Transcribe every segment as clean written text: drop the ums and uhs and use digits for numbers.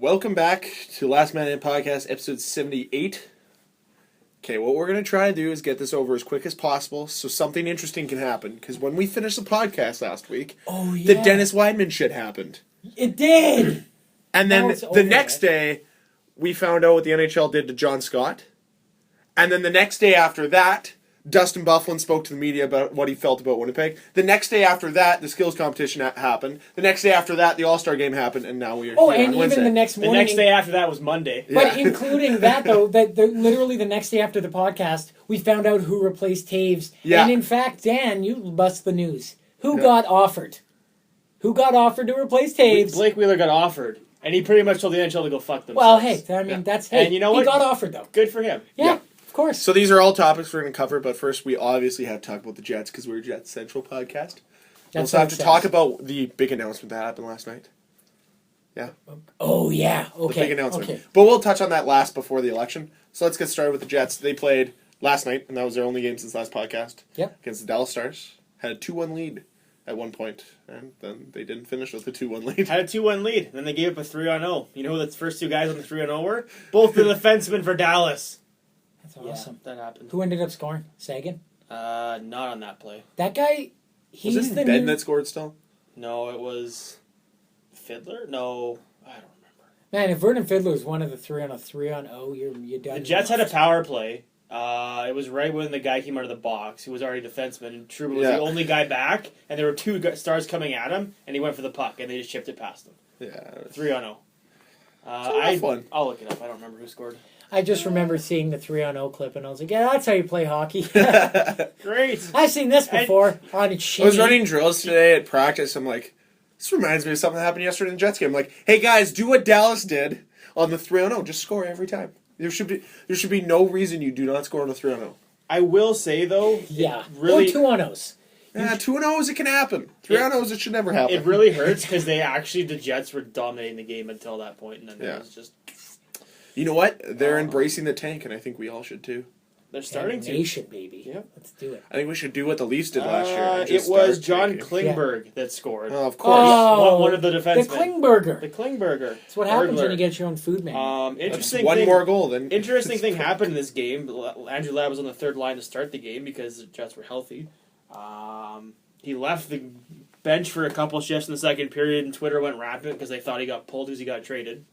Welcome back to Last Man In Podcast, episode 78. Okay, what we're going to try to do is get this over as quick as possible so something interesting can happen. Because when we finished the podcast last week, the Dennis Weidman shit happened. It did! And then the next day, we found out what the NHL did to John Scott. And then the next day after that, Dustin Byfuglien spoke to the media about what he felt about Winnipeg. The next day after that, the skills competition happened. The next day after that, the All-Star game happened, and now we are here and on Wednesday. even the next morning. The next day after that was Monday. But including that, though, literally the next day after the podcast, we found out who replaced Taves. Yeah. And in fact, Dan, you bust the news. Who got offered? Who got offered to replace Taves? Blake Wheeler got offered, and he pretty much told the NHL to go fuck themselves. Well, hey, I mean, that's... Hey, and you know what? He got offered, though. Good for him. Yeah. Of course. So these are all topics we're going to cover, but first we obviously have to talk about the Jets because we're a Jets Central podcast. We also have to talk about the big announcement that happened last night. Yeah. Oh, yeah. Okay. The big announcement. Okay. But we'll touch on that last before the election. So let's get started with the Jets. They played last night, and that was their only game since last podcast. Yep. Against the Dallas Stars. Had a 2-1 lead at one point, and then they didn't finish with a 2-1 lead. Had a 2-1 lead, then they gave up a 3-0. You know who the first two guys on the 3-0 were? Both the defensemen for Dallas. That's awesome. Yeah, that happened. Who ended up scoring? Sagan? Not on that play. That guy, he's Was it the Ben new... that scored still? No, it was Fiddler? No, I don't remember. Man, if Vernon Fiddler's one of the 3-on-0, you're done. The Jets had a power play. It was right when the guy came out of the box, who was already a defenseman, and Trouba was the only guy back, and there were two stars coming at him, and he went for the puck, and they just chipped it past him. Yeah. 3-0. I'll look it up. I don't remember who scored. I just remember seeing the 3-on-0 clip, and I was like, yeah, that's how you play hockey. Great. I've seen this before on a I was running drills today at practice. I'm like, this reminds me of something that happened yesterday in the Jets game. I'm like, hey guys, do what Dallas did on the 3-0. Just score every time. There should be no reason you do not score on a 3-0. I will say though, yeah, really, or 2-on-0s. Yeah, 2-0s it can happen. 3-0s it should never happen. It really hurts because the Jets were dominating the game until that point, and then it was just. You know what? They're embracing the tank, and I think we all should too. They're starting to. Nation, baby. Yep. Let's do it. I think we should do what the Leafs did last year. It was John Klingberg that scored. Oh, of course. Oh, one of the defensemen. The Klingberger. That's what happens when you get your own food menu. Interesting. One more goal then. Interesting thing happened in this game. Andrew Ladd was on the third line to start the game because the Jets were healthy. He left the bench for a couple shifts in the second period, and Twitter went rampant because they thought he got pulled because he got traded.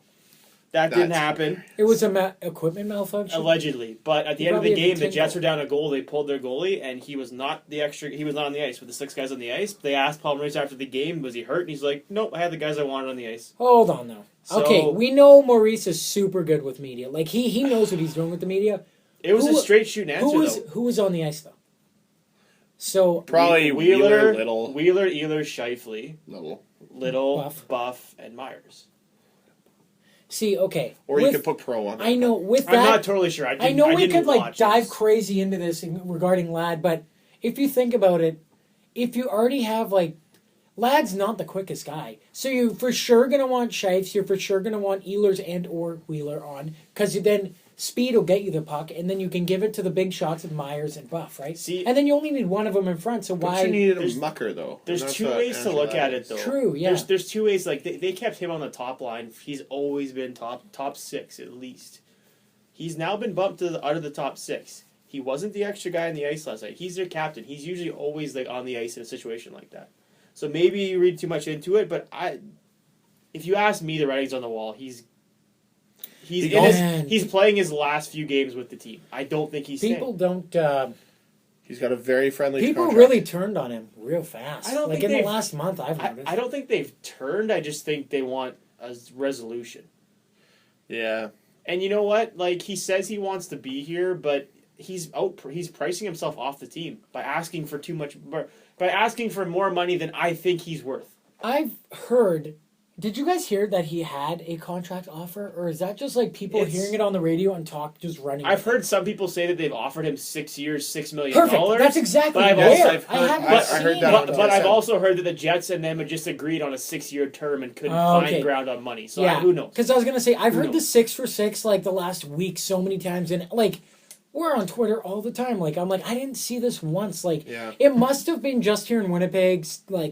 That didn't happen. It was a equipment malfunction? Allegedly. But at the end of the game, the Jets were down a goal. They pulled their goalie, and he was not on the ice with the 6 guys on the ice. They asked Paul Maurice after the game, was he hurt? And he's like, nope, I had the guys I wanted on the ice. Hold on, though. Okay, we know Maurice is super good with media. Like, he knows what he's doing with the media. It was a straight shooting answer, Who was on the ice, though? So probably Wheeler, Little. Wheeler, Ehlers, Scheifele. Little, Buff, and Myers. See, okay. Or you could put Pro on that. I know, with that... I'm not totally sure. I know we could, dive crazy into this regarding Ladd, but if you think about it, if you already have, Ladd's not the quickest guy. So you're for sure going to want Scheifele, you're for sure going to want Ehlers and or Wheeler on, because then speed will get you the puck, and then you can give it to the big shots of Myers and Buff, right? See, and then you only need one of them in front, so why... But you needed a mucker, though. There's two ways to look at it, though. True, yeah. There's two ways. They kept him on the top line. He's always been top 6, at least. He's now been bumped out of the top 6. He wasn't the extra guy on the ice last night. He's their captain. He's usually always on the ice in a situation like that. So maybe you read too much into it, but if you ask me, the writing's on the wall. He's playing his last few games with the team. I don't think he's People staying. don't... He's got a very friendly People contract. really turned on him real fast. I don't think in the last month, I've noticed. I don't think they've turned. I just think they want a resolution. Yeah. And you know what? He says he wants to be here, but he's pricing himself off the team by asking for more money than I think he's worth. I've heard... Did you guys hear that he had a contract offer, or is that just people hearing it on the radio and just running? I've heard some people say that they've offered him 6 years, $6 million. Perfect. That's exactly but I've also heard that the Jets and them had just agreed on a 6-year term and couldn't find ground on money. So who knows? Because I was gonna say I've heard the 6 for 6 the last week so many times, and we're on Twitter all the time. I'm I didn't see this once. It must have been just here in Winnipeg.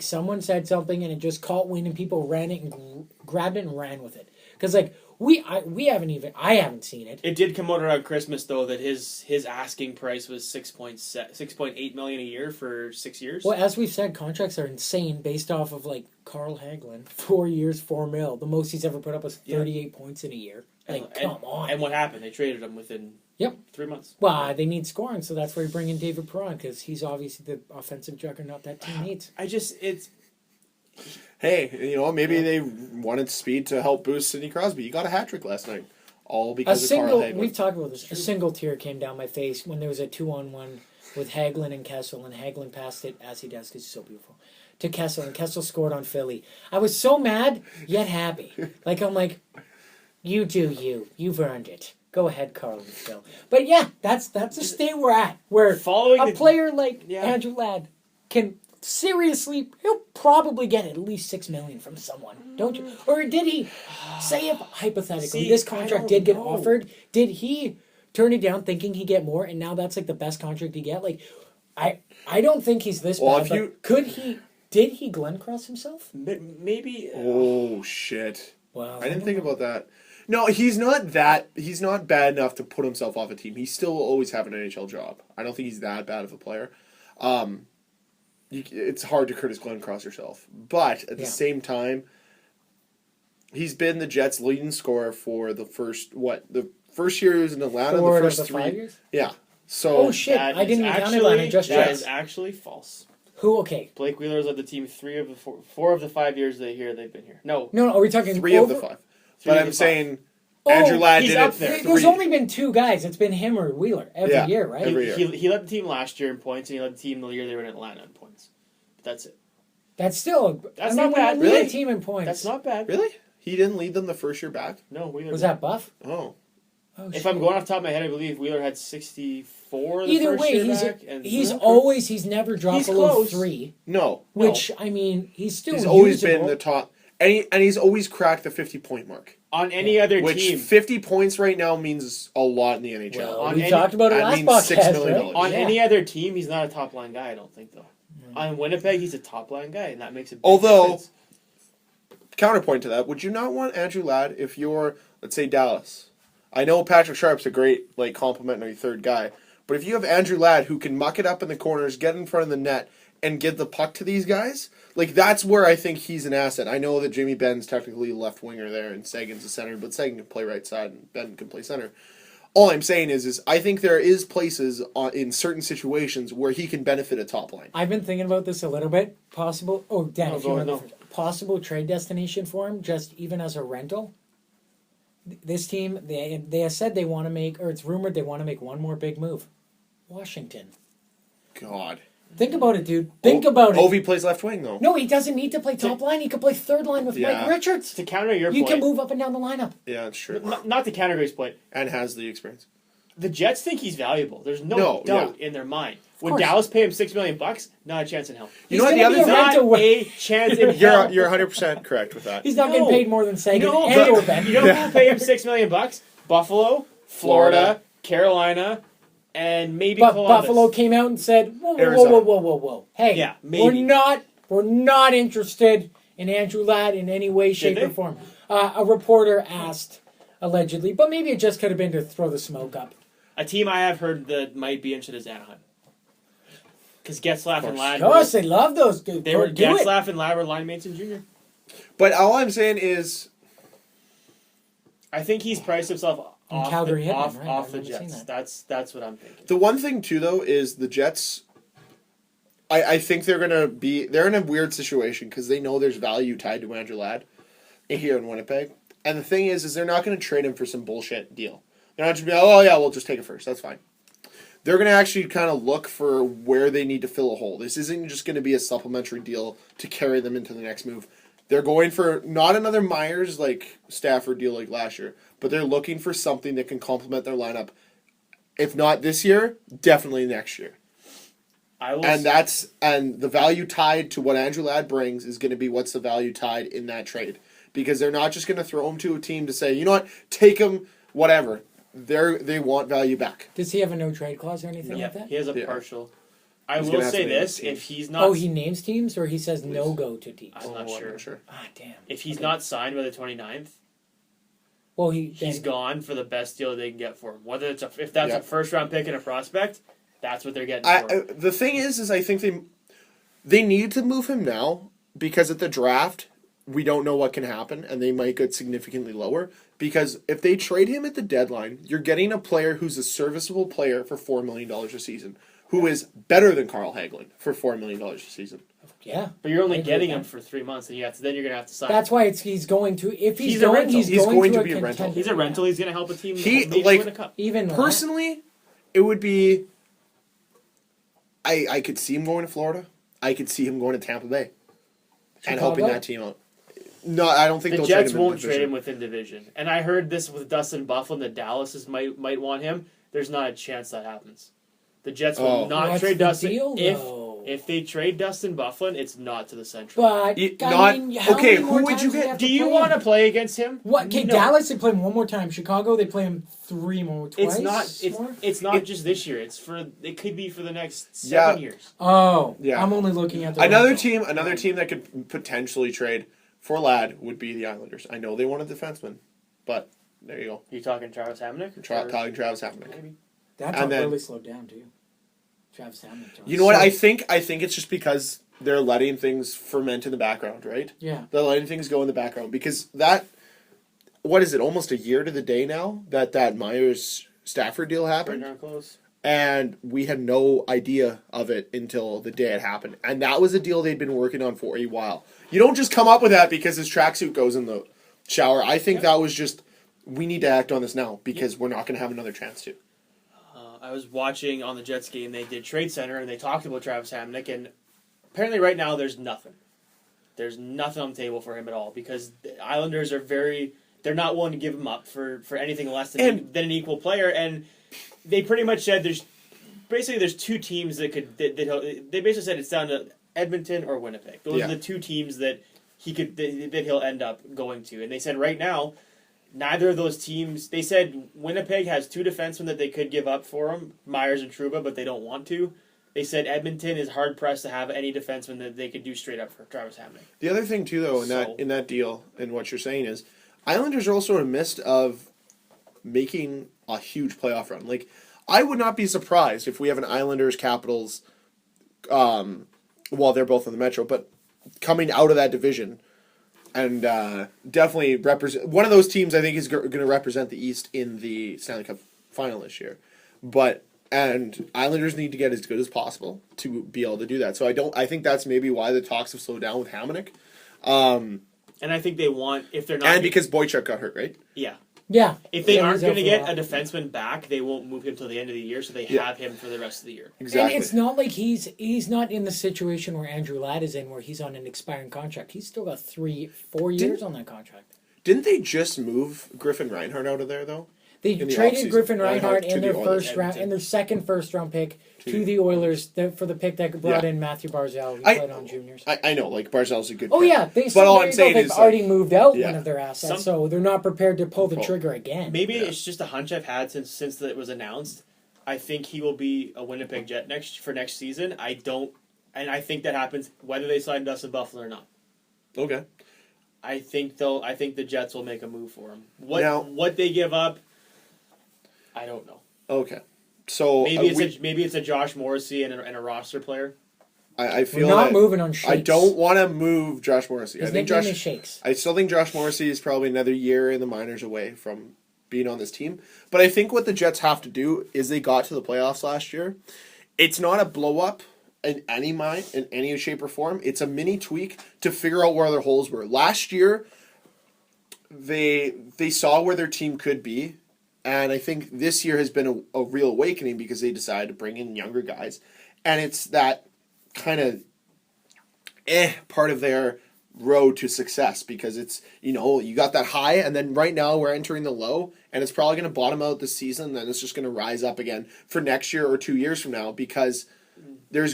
Someone said something and it just caught wind and people ran it and grabbed it and ran with it. Because like I haven't seen it. It did come out around Christmas though that his asking price was 6.8 million a year for 6 years. Well, as we've said, contracts are insane based off of like Carl Hagelin, 4 years, $4 million. The most he's ever put up was 38 points in a year. Like, come on. And what happened? They traded him within 3 months. Well, they need scoring, so that's where you bring in David Perron because he's obviously the offensive juggernaut that team needs. Hey, maybe they wanted speed to help boost Sidney Crosby. He got a hat trick last night, all because of Carl Hagelin. We've talked about this. A single tear came down my face when there was a 2-on-1 with Hagelin and Kessel, and Hagelin passed it, as he does because he's so beautiful, to Kessel, and Kessel scored on Philly. I was so mad, yet happy. I'm like, you do you. You've earned it. Go ahead, Carl and Phil. But yeah, that's the state we're at, where player like Andrew Ladd can... Seriously, he'll probably get at least $6 million from someone, don't you? Or did he? Say if hypothetically this contract did get offered, did he turn it down thinking he'd get more, and now that's like the best contract he get? Like, I don't think he's this bad. But could he? Did he Glenn Cross himself? Maybe. Oh shit! Wow, I didn't think about that. No, he's not that. He's not bad enough to put himself off a team. He still will always have an NHL job. I don't think he's that bad of a player. It's hard to Curtis Glenn Cross yourself. But at the same time, he's been the Jets' leading scorer for the first year he was in Atlanta, the first 3 years? Yeah. So oh shit, I didn't even count Atlanta, just Jets. That is actually false. Who? Okay. Blake Wheeler's led the team 4 of the 5 years they've been here. No, are we talking 3 of the 5? But I'm saying Andrew Ladd did it there. There's only been 2 guys. It's been him or Wheeler every year, right? Every year. He led the team last year in points, and he led the team the year they were in Atlanta in points. But that's it. That's still... That's not bad. When you lead a team in points... That's not bad. Really? He didn't lead them the first year back? No, Wheeler Was that Buff? Oh, if I'm going off the top of my head, I believe Wheeler had 64 the Either first way, year back. And he's never dropped below 3. No. Which, I mean, he's still He's always been the top... And he's always cracked the 50-point mark. On any other team. Which 50 points right now means a lot in the NHL. Well, we talked about it last podcast, right? On any other team, he's not a top-line guy, I don't think, though. On Winnipeg, he's a top-line guy, and that makes it big difference. Counterpoint to that, would you not want Andrew Ladd if you're, let's say, Dallas? I know Patrick Sharp's a great complimentary third guy, but if you have Andrew Ladd who can muck it up in the corners, get in front of the net, and give the puck to these guys, that's where I think he's an asset. I know that Jimmy Benn's technically left winger there, and Sagan's a center, but Sagan can play right side, and Ben can play center. All I'm saying is I think there is places in certain situations where he can benefit a top line. I've been thinking about this a little bit. Possible. Oh, Dan, possible trade destination for him, just even as a rental. This team, they have said they want to make, or it's rumored they want to make one more big move. Washington. God. Think about it, dude. Think about it. Ovi plays left wing, though. No, he doesn't need to play top line. He can play third line with Mike Richards. To counter your point. You can move up and down the lineup. Yeah, that's true. Not to counter his point. And has the experience. The Jets think he's valuable. There's no doubt in their mind. When Dallas pay him $6 million, not a chance in hell. You know what the other thing? Not a chance in hell. You're 100% correct with that. He's not getting paid more than Sagan or Ben. You know who will pay him $6 million? Buffalo, Florida, Carolina, and maybe Columbus. Buffalo came out and said, whoa. Hey, we're not interested in Andrew Ladd in any way, shape, or form. A reporter asked, allegedly, but maybe it just could have been to throw the smoke up. A team I have heard that might be interested is Anaheim. Because Getzlaf and Ladd... Of course, they love those dudes. Getzlaf and Ladd were line mates in junior. But all I'm saying is... I think he's priced himself off the Jets. That's what I'm thinking. The one thing, too, though, is the Jets... I think they're going to be... They're in a weird situation because they know there's value tied to Andrew Ladd here in Winnipeg. And the thing is they're not going to trade him for some bullshit deal. They're not just be like, oh, yeah, we'll just take it first. That's fine. They're going to actually kind of look for where they need to fill a hole. This isn't just going to be a supplementary deal to carry them into the next move. They're going for not another Myers Stafford deal like last year, but they're looking for something that can complement their lineup. If not this year, definitely next year. And the value tied to what Andrew Ladd brings is going to be what's the value tied in that trade. Because they're not just going to throw him to a team to say, you know what, take him, whatever. They want value back. Does he have a no trade clause or anything like that? He has a partial. I will say this: if he's not, oh, he names teams or he says no go to teams. I'm not sure. Ah, damn. If he's not signed by the 29th, Well, he's gone for the best deal they can get for him. Whether it's if that's a first round pick and a prospect, that's what they're getting for him. The thing is I think they need to move him now because at the draft we don't know what can happen and they might get significantly lower. Because if they trade him at the deadline, you're getting a player who's a serviceable player for $4 million a season, who is better than Carl Hagelin for $4 million a season. Yeah, but you're only getting him for 3 months, and then you're gonna have to sign. That's why he's going to. If he's a going, rental. he's going to be a rental. He's a rental. He's gonna help a team. Win a cup. Even personally, it would be. I could see him going to Florida. I could see him going to Tampa Bay, and helping that team out. No, I don't think the they'll Jets trade him won't trade him within division. And I heard this with Dustin Byfuglien that Dallas might want him. There's not a chance that happens. The Jets will not trade Dustin. If they trade Dustin Byfuglien, it's not to the Central. But who would you get? Do you want to play against him? What? Okay, no. Dallas, they play him one more time. Chicago, they play him twice. It's not just this year. It could be for the next 7 years. Oh, yeah. I'm only looking at another team that could potentially trade for Ladd would be the Islanders. I know they want a defenseman, but there you go. You talking Travis Hamonic? Talking Travis Hamonic. Maybe. That talk really slowed down too. Travis Hamonic. You know what? I think it's just because they're letting things ferment in the background, right? Yeah. They're letting things go in the background because what is it? Almost a year to the day now that Myers Stafford deal happened. Right now close. And we had no idea of it until the day it happened. And that was a deal they'd been working on for a while. You don't just come up with that because his tracksuit goes in the shower. I think that was just, we need to act on this now because we're not going to have another chance to. I was watching on the Jets game, they did Trade Center, and they talked about Travis Hamonic, and apparently right now there's nothing. There's nothing on the table for him at all because the Islanders are they're not willing to give him up for anything less than an equal player, and they pretty much said there's two teams they basically said it's down to Edmonton or Winnipeg. Those are the two teams that he'll end up going to. And they said right now, neither of those teams. They said Winnipeg has two defensemen that they could give up for him, Myers and Trouba, but they don't want to. They said Edmonton is hard pressed to have any defenseman that they could do straight up for Travis Hamonic. The other thing too, though, in that deal, and what you're saying is, Islanders are also in the midst of making a huge playoff run. Like, I would not be surprised if we have an Islanders Capitals. They're both in the Metro, but coming out of that division. And definitely represent one of those teams. I think is going to represent the East in the Stanley Cup final this year. And Islanders need to get as good as possible to be able to do that. So I think that's maybe why the talks have slowed down with Hamonic. And I think they want if they're not and because Boychuk got hurt, right? Yeah. Yeah. If they aren't going to get a defenseman back, they won't move him till the end of the year, so they have him for the rest of the year. Exactly. And it's not like he's not in the situation where Andrew Ladd is in, where he's on an expiring contract. He's still got 4 years on that contract. Didn't they just move Griffin Reinhart out of there though? They traded Griffin Reinhart in their second first round pick to the Oilers for the pick that brought in Matthew Barzal, who played on juniors. I know, like Barzal's a good pick. Oh yeah, but all I'm saying they've is already moved out one of their assets, so they're not prepared to pull the trigger again. Maybe it's just a hunch I've had since it was announced. I think he will be a Winnipeg Jet next season. I think that happens whether they sign Dustin Byfuglien or not. Okay. I think the Jets will make a move for him. What they give up, I don't know. Okay. So maybe it's a Josh Morrissey and a roster player. I feel we're not moving on Shakes. I don't want to move Josh Morrissey. His nickname is Shakes. I still think Josh Morrissey is probably another year in the minors away from being on this team. But I think what the Jets have to do is they got to the playoffs last year. It's not a blow up in any shape or form. It's a mini tweak to figure out where their holes were. Last year, they saw where their team could be. And I think this year has been a real awakening because they decided to bring in younger guys. And it's that kind of part of their road to success because it's, you got that high and then right now we're entering the low and it's probably going to bottom out this season and then it's just going to rise up again for next year or 2 years from now because the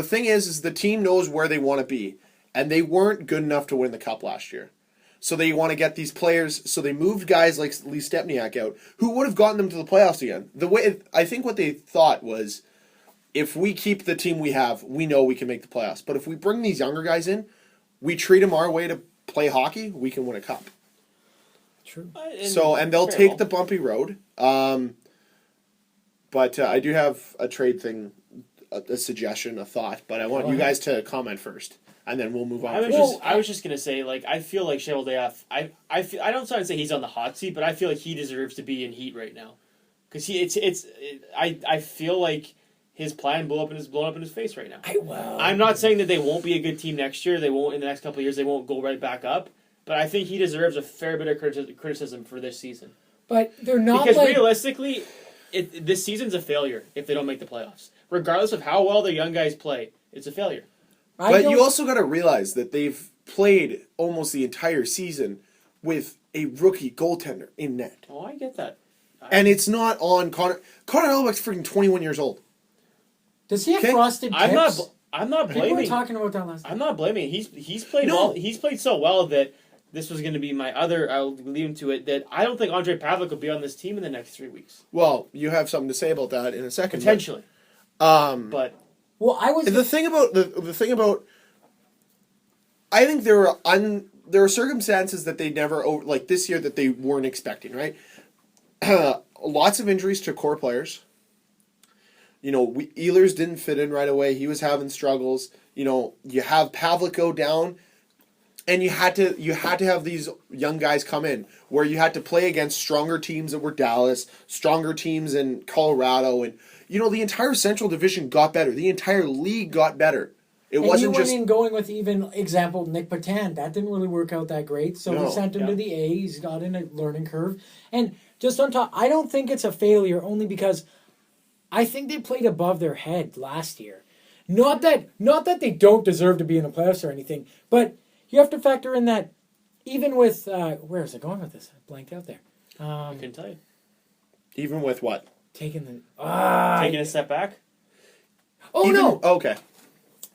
thing is the team knows where they want to be and they weren't good enough to win the cup last year. So they want to get these players. So they moved guys like Lee Stepniak out, who would have gotten them to the playoffs again. I think what they thought was, if we keep the team we have, we know we can make the playoffs. But if we bring these younger guys in, we treat them our way to play hockey, we can win a cup. True. And they'll take the bumpy road. But I do have a trade thing, a suggestion, a thought. But I want you guys to comment first, and then we'll move on. I was just gonna say, like, I feel like Cheveldayoff. I don't try to say he's on the hot seat, but I feel like he deserves to be in heat right now, because I feel like his plan blown up in his face right now. I'm not saying that they won't be a good team next year. They won't in the next couple of years. They won't go right back up. But I think he deserves a fair bit of criticism for this season. But they're not, because realistically, this season's a failure if they don't make the playoffs. Regardless of how well the young guys play, it's a failure. But you also got to realize that they've played almost the entire season with a rookie goaltender in net. Oh, I get that. And it's not on Connor. Connor Hellebuyck's freaking 21 years old. Does he have frosted tips? I'm not blaming. We were talking about that last time. I'm not blaming. He's played well. He's played so well that this was going to be my other. I'll leave him to it. That I don't think Andre Pavlik will be on this team in the next 3 weeks. Well, you have something to say about that in a second. Potentially. But I was the thing about. I think there are circumstances that they never, like this year, that they weren't expecting. Right. Lots of injuries to core players. Ehlers didn't fit in right away. He was having struggles. You have Pavlik go down, and you had to have these young guys come in where you had to play against stronger teams that were Dallas, stronger teams in Colorado, and the entire Central Division got better. The entire league got better. It wasn't just going with even example Nick Patan. That didn't really work out that great. So we sent him to the A. He's got in a learning curve, and just on top, I don't think it's a failure only because I think they played above their head last year. Not that they don't deserve to be in the playoffs or anything, but you have to factor in that even with where is it going with this? I blanked out there. I can tell you. Even with what? Taking a step back. Oh no. Okay.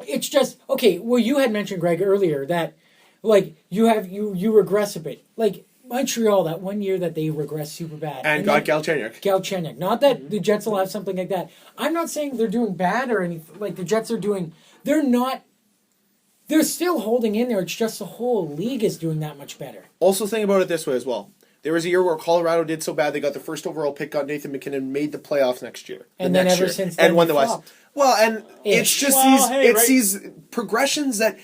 It's just okay. Well, you had mentioned, Greg, earlier that like you regress a bit, like Montreal that one year that they regressed super bad and got Galchenyuk. Not that the Jets will have something like that. I'm not saying they're doing bad or anything. Like the Jets are doing, they're not. They're still holding in there. It's just the whole league is doing that much better. Also, think about it this way as well. There was a year where Colorado did so bad they got the first overall pick, got Nathan McKinnon, made the playoffs next year. And then ever since then, and won the West. Well, and it's just these progressions that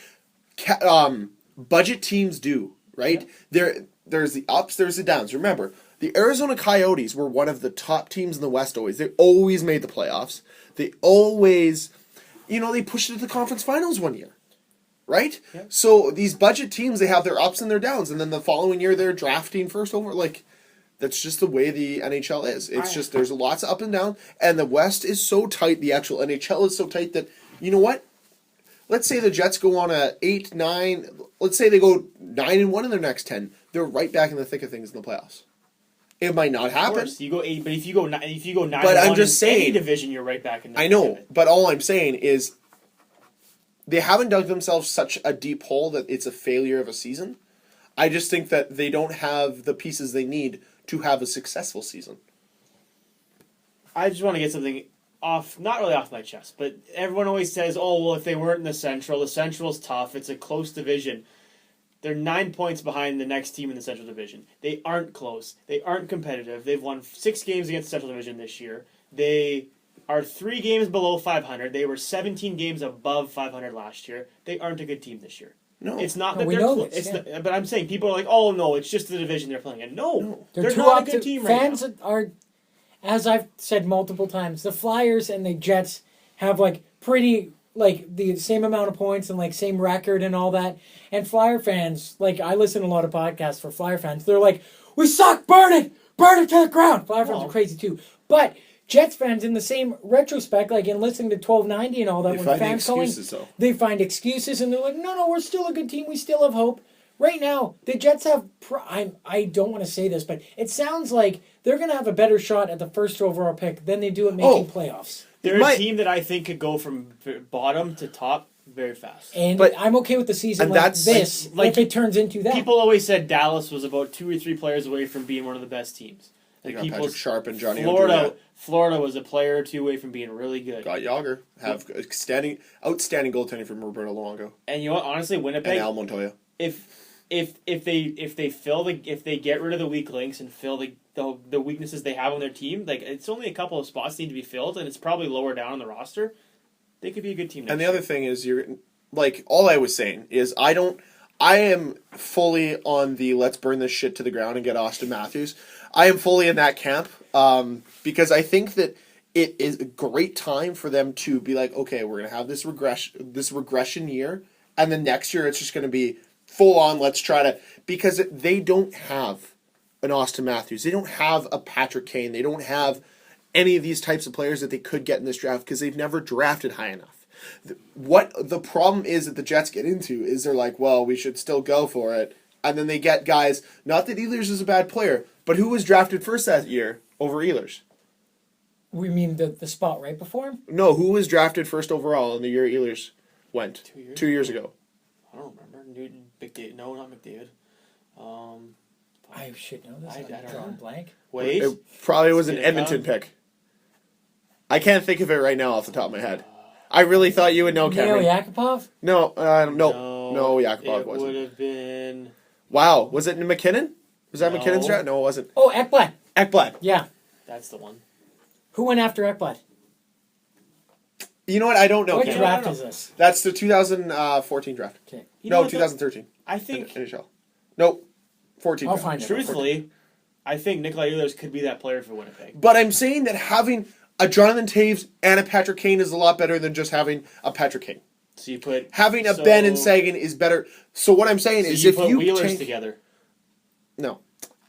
budget teams do, right? Yeah. There's the ups, there's the downs. Remember, the Arizona Coyotes were one of the top teams in the West always. They always made the playoffs. They always, they pushed it to the conference finals one year. Right? Yeah. So these budget teams, they have their ups and their downs, and then the following year they're drafting first over. Like, that's just the way the NHL is. It's just there's lots of up and down, and the West is so tight, the actual NHL is so tight that, you know what? Let's say the Jets go on a 8-9, let's say they go 9-1 in their next 10. They're right back in the thick of things in the playoffs. It might not happen. Of course, you go 8, but if you go 9, but I'm just saying, any division, you're right back in the I know, but all I'm saying is they haven't dug themselves such a deep hole that it's a failure of a season. I just think that they don't have the pieces they need to have a successful season. I just want to get something not really off my chest, but everyone always says, oh, well, if they weren't in the Central's tough, it's a close division. They're 9 points behind the next team in the Central Division. They aren't close. They aren't competitive. They've won 6 games against the Central Division this year. They are 3 games below 500. They were 17 games above 500 last year. They aren't a good team this year. No. It's not that they're close. But I'm saying people are like, oh, no, it's just the division they're playing in. No. They're not a good team right now. Fans are, as I've said multiple times, the Flyers and the Jets have, like, pretty, like, the same amount of points and, like, same record and all that. And Flyer fans, like, I listen to a lot of podcasts for Flyer fans. They're like, we suck! Burn it! Burn it to the ground! Flyer fans are crazy, too. But Jets fans, in the same retrospect, like in listening to 1290 and all that, when fans calling, they find excuses and they're like, no, we're still a good team. We still have hope. Right now, the Jets have, I don't want to say this, but it sounds like they're going to have a better shot at the first overall pick than they do at making playoffs. They're a team that I think could go from bottom to top very fast. But I'm okay with the season like this, if it turns into that. People always said Dallas was about 2 or 3 players away from being one of the best teams. They got Patrick Sharp and Johnny Florida was a player or 2 away from being really good. Got Yager. Have outstanding goaltending from Roberto Luongo. And you know what? Honestly, Winnipeg... And Al Montoya. If if they get rid of the weak links and fill the weaknesses they have on their team, like it's only a couple of spots need to be filled, and it's probably lower down on the roster. They could be a good team. And the other thing is, all I was saying is I am fully on the let's burn this shit to the ground and get Austin Matthews. I am fully in that camp because I think that it is a great time for them to be like, okay, we're gonna have this regression year, and then next year it's just gonna be full on. Let's try to, because they don't have an Austin Matthews, they don't have a Patrick Kane, they don't have any of these types of players that they could get in this draft because they've never drafted high enough. What the problem is that the Jets get into is they're like, well, we should still go for it. And then they get guys, not that Ehlers is a bad player, but who was drafted first that year over Ehlers? We mean the spot right before him? No, who was drafted first overall in the year Ehlers went? 2 years? 2 years ago. I don't remember. McDavid. No, not McDavid. I should know this. I I'm don't drawing know. blank. Wait. It probably was an Did it Edmonton come? pick. I can't think of it right now off the top of my head. I really thought you would know, Nail Cameron. Yakupov? No, Yakupov it wasn't. would have been. Wow, was it McKinnon? Was that No. McKinnon's draft? No, it wasn't. Oh, Ekblad. Ekblad. Yeah. That's the one. Who went after Ekblad? You know what? I don't know. What Cameron. draft no. is this? That's the 2014 draft. Okay. You know No, what, 2013. I think, NHL. Nope. 14. I'll draft. find it. truthfully, I think Nikolai Ehlers could be that player for Winnipeg. But I'm saying that having a Jonathan Taves and a Patrick Kane is a lot better than just having a Patrick Kane. So you put Having a Ben and Sagan is better. So what I'm saying is, you if put you Wheelers take together no,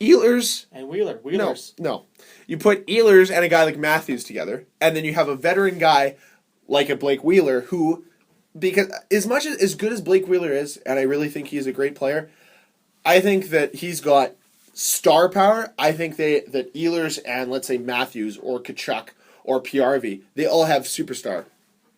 Ehlers. and Wheelers. No. You put Ehlers and a guy like Matthews together, and then you have a veteran guy like a Blake Wheeler who, because as good as Blake Wheeler is, and I really think he's a great player, I think that he's got star power. I think that Ehlers and let's say Matthews or Kachuk or PRV, they all have superstar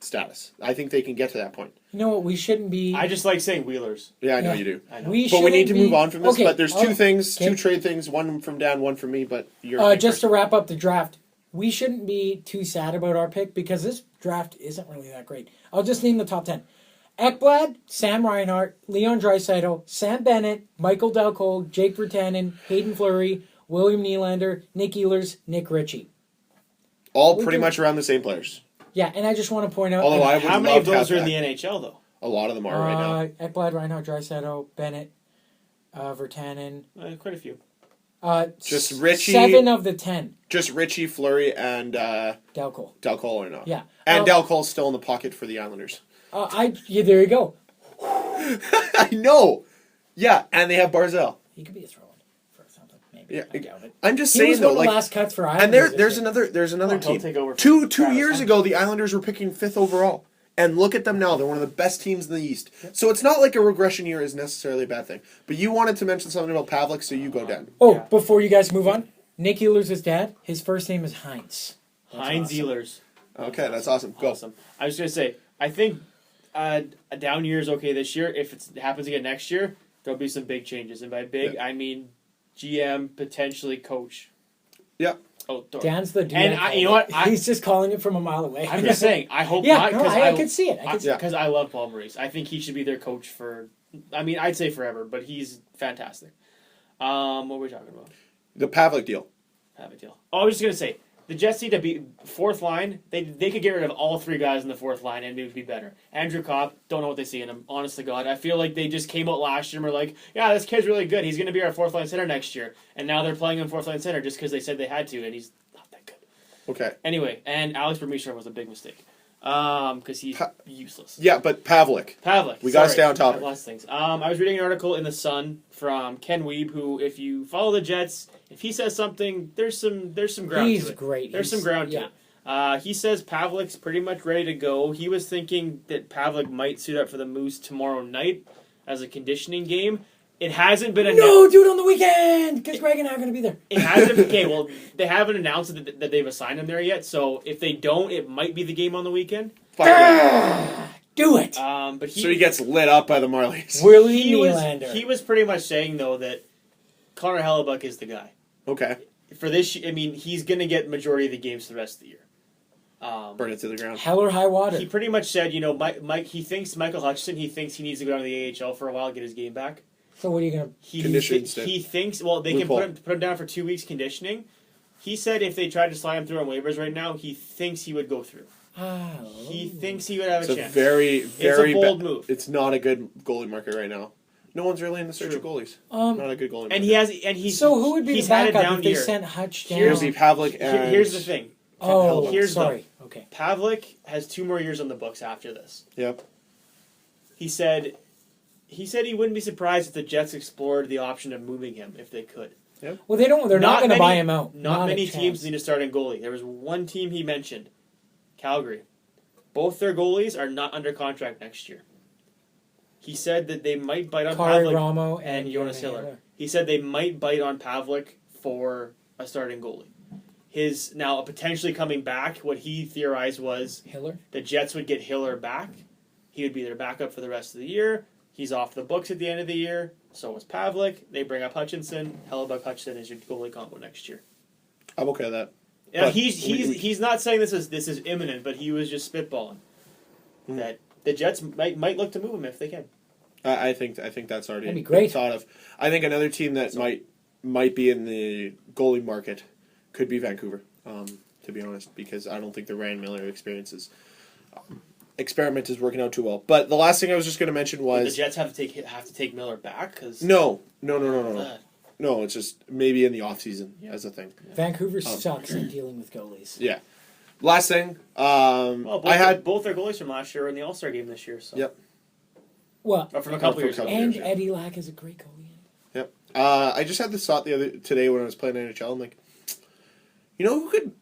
status. I think they can get to that point. You know what? We shouldn't be. I just like saying Wheelers. Yeah, I know Yeah. you do. I know. But we need to move on from this. Okay, But there's two things, okay. two trade things, one from Dan, one from me. But you're Just to wrap up the draft, we shouldn't be too sad about our pick because this draft isn't really that great. I'll just name the top 10. Ekblad, Sam Reinhart, Leon Draisaitl, Sam Bennett, Michael Delcole, Jake Virtanen, Hayden Fleury, William Nylander, Nick Ehlers, Nick Ritchie. all pretty much around the same players. Yeah, and I just want to point out... Although I would How many love of to those have are in the that. NHL though? A lot of them are right now. Ekblad, Reinhart, Draisaitl, Bennett, Virtanen. Quite a few. Just Ritchie. 7 of the 10. Just Ritchie, Fleury, and Delcole. Delcole are not. Yeah. And Delcole's still in the pocket for the Islanders. Yeah, there you go. I know. Yeah, and they have Barzell. He could be a throw-in for something, maybe. Yeah, I doubt it. I'm just He saying was though, one of the like, last cuts for Islanders. and there's another He'll team. take over Two Travis years Hunt. ago, the Islanders were picking 5th overall, and look at them now. They're one of the best teams in the East. So it's not like a regression year is necessarily a bad thing. But you wanted to mention something about Pavlik, so you go down. Oh, Yeah. before you guys move on, Nick Ehlers' dad, his first name is Heinz. Heinz awesome. Ehlers. Okay, that's awesome. Go. Awesome. I was going to say, I think a down year is okay this year. If it happens again next year, there'll be some big changes. And by big, I mean GM, potentially coach. Yeah. Oh, Dan's the dude. And you know what? He's just calling it from a mile away. I'm just saying, I hope Yeah, not. no, I could see it. I could see Yeah. Because I love Paul Maurice. I think he should be their coach for, I mean, I'd say forever, but he's fantastic. What were we talking about? The Pavlik deal. Have a deal. Oh, I was just going to say, the Jets need to be fourth line. They could get rid of all 3 guys in the fourth line and it would be better. Andrew Kopp, don't know what they see in him. Honest to God, I feel like they just came out last year and were like, yeah, this kid's really good. He's going to be our fourth line center next year. And now they're playing him fourth line center just because they said they had to, and he's not that good. Okay. Anyway, and Alex Bermishar was a big mistake because he's useless. Yeah, but Pavlik. Pavlik. We gotta sorry. stay on topic. Lots of things. I was reading an article in The Sun from Ken Wiebe, who, if you follow the Jets, if he says something, there's some ground He's to it. great. There's some ground to it. He says Pavlik's pretty much ready to go. He was thinking that Pavlik might suit up for the Moose tomorrow night as a conditioning game. It hasn't been announced. No, do it on the weekend because Greg and I are going to be there. It hasn't. Okay, well, they haven't announced that they've assigned him there yet. So if they don't, it might be the game on the weekend. Fuck yeah. Do it. But So he gets lit up by the Marlies. Willie he Nylander. was pretty much saying though that Connor Hellebuck is the guy Okay. for this. I mean, he's going to get majority of the games for the rest of the year. Burn it to the ground. Hell or high water. He pretty much said, you know, Mike. He thinks Michael Hutchinson. He thinks he needs to go down to the AHL for a while, get his game back. So what are you going to... He thinks... Well, they Loophole. can put him down for 2 weeks conditioning. He said if they tried to slide him through on waivers right now, he thinks he would go through. He thinks he would have a chance. It's a very, very... It's a bold move. It's not a good goalie market right now. No one's really in the search of goalies. Not a good goalie market. And he's... So who would be he's the had it backup down if they here. sent Hutch down? Here's the Pavlik and... Here's the thing. Oh, Here's sorry. Okay. Pavlik has 2 more years on the books after this. Yep. He said he wouldn't be surprised if the Jets explored the option of moving him if they could. Yep. Well, they're not going to buy him out. Not many a chance. teams need a starting goalie. There was one team he mentioned, Calgary. Both their goalies are not under contract next year. He said that they might bite on Kari Pavlik Ramo and Jonas Hiller. He said they might bite on Pavlik for a starting goalie. His now potentially coming back, what he theorized was Hiller? The Jets would get Hiller back. He would be their backup for the rest of the year. He's off the books at the end of the year. So was Pavlik. They bring up Hutchinson. Hellebuck Hutchinson is your goalie combo next year. I'm okay with that. Yeah, he's not saying this is imminent, but he was just spitballing that the Jets might look to move him if they can. I think that's already That'd be great. thought of. I think another team that might be in the goalie market could be Vancouver. To be honest, because I don't think the Ryan Miller experiment is working out too well. But the last thing I was just going to mention was the Jets have to take Miller back because no. No, it's just maybe in the offseason as a thing. Vancouver sucks at dealing with goalies. Yeah. Last thing, both their goalies from last year were in the All-Star game this year. So. Yep. Well, or from a couple years ago. And Eddie Lack is a great goalie. Yep. I just had this thought today when I was playing NHL. I'm like, you know who could?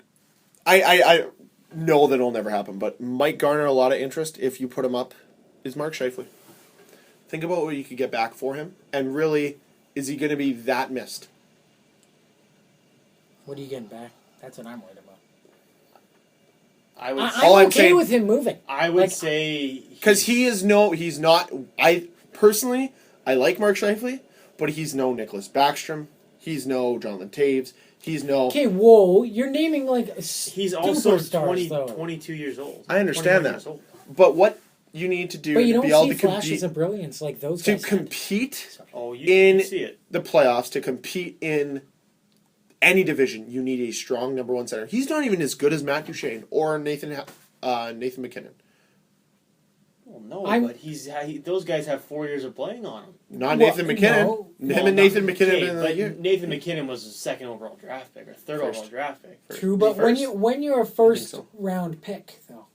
I know that it'll never happen, but might garner a lot of interest if you put him up. Is Mark Scheifele. Think about what you could get back for him, and really, is he going to be that missed? What are you getting back? That's what I'm worried about. I'm okay with him moving. I would say because he's not. I personally, I like Mark Scheifele, but he's no Nicholas Backstrom. He's no Jonathan Taves. He's no. Okay, whoa! You're naming like he's also superstars, 22 years old. I understand that, but what you need to do but you to don't be able see to compete flashes of brilliance like those guys compete you see it. The playoffs, to compete in any division, you need a strong number one center. He's not even as good as Matt Duchene or Nathan McKinnon. Well, no, but those guys have 4 years of playing on him. Not Nathan McKinnon. And Nathan McKinnon have been in the year. Nathan McKinnon was a second overall draft pick or third overall draft pick. True, but when you're a first round pick, though,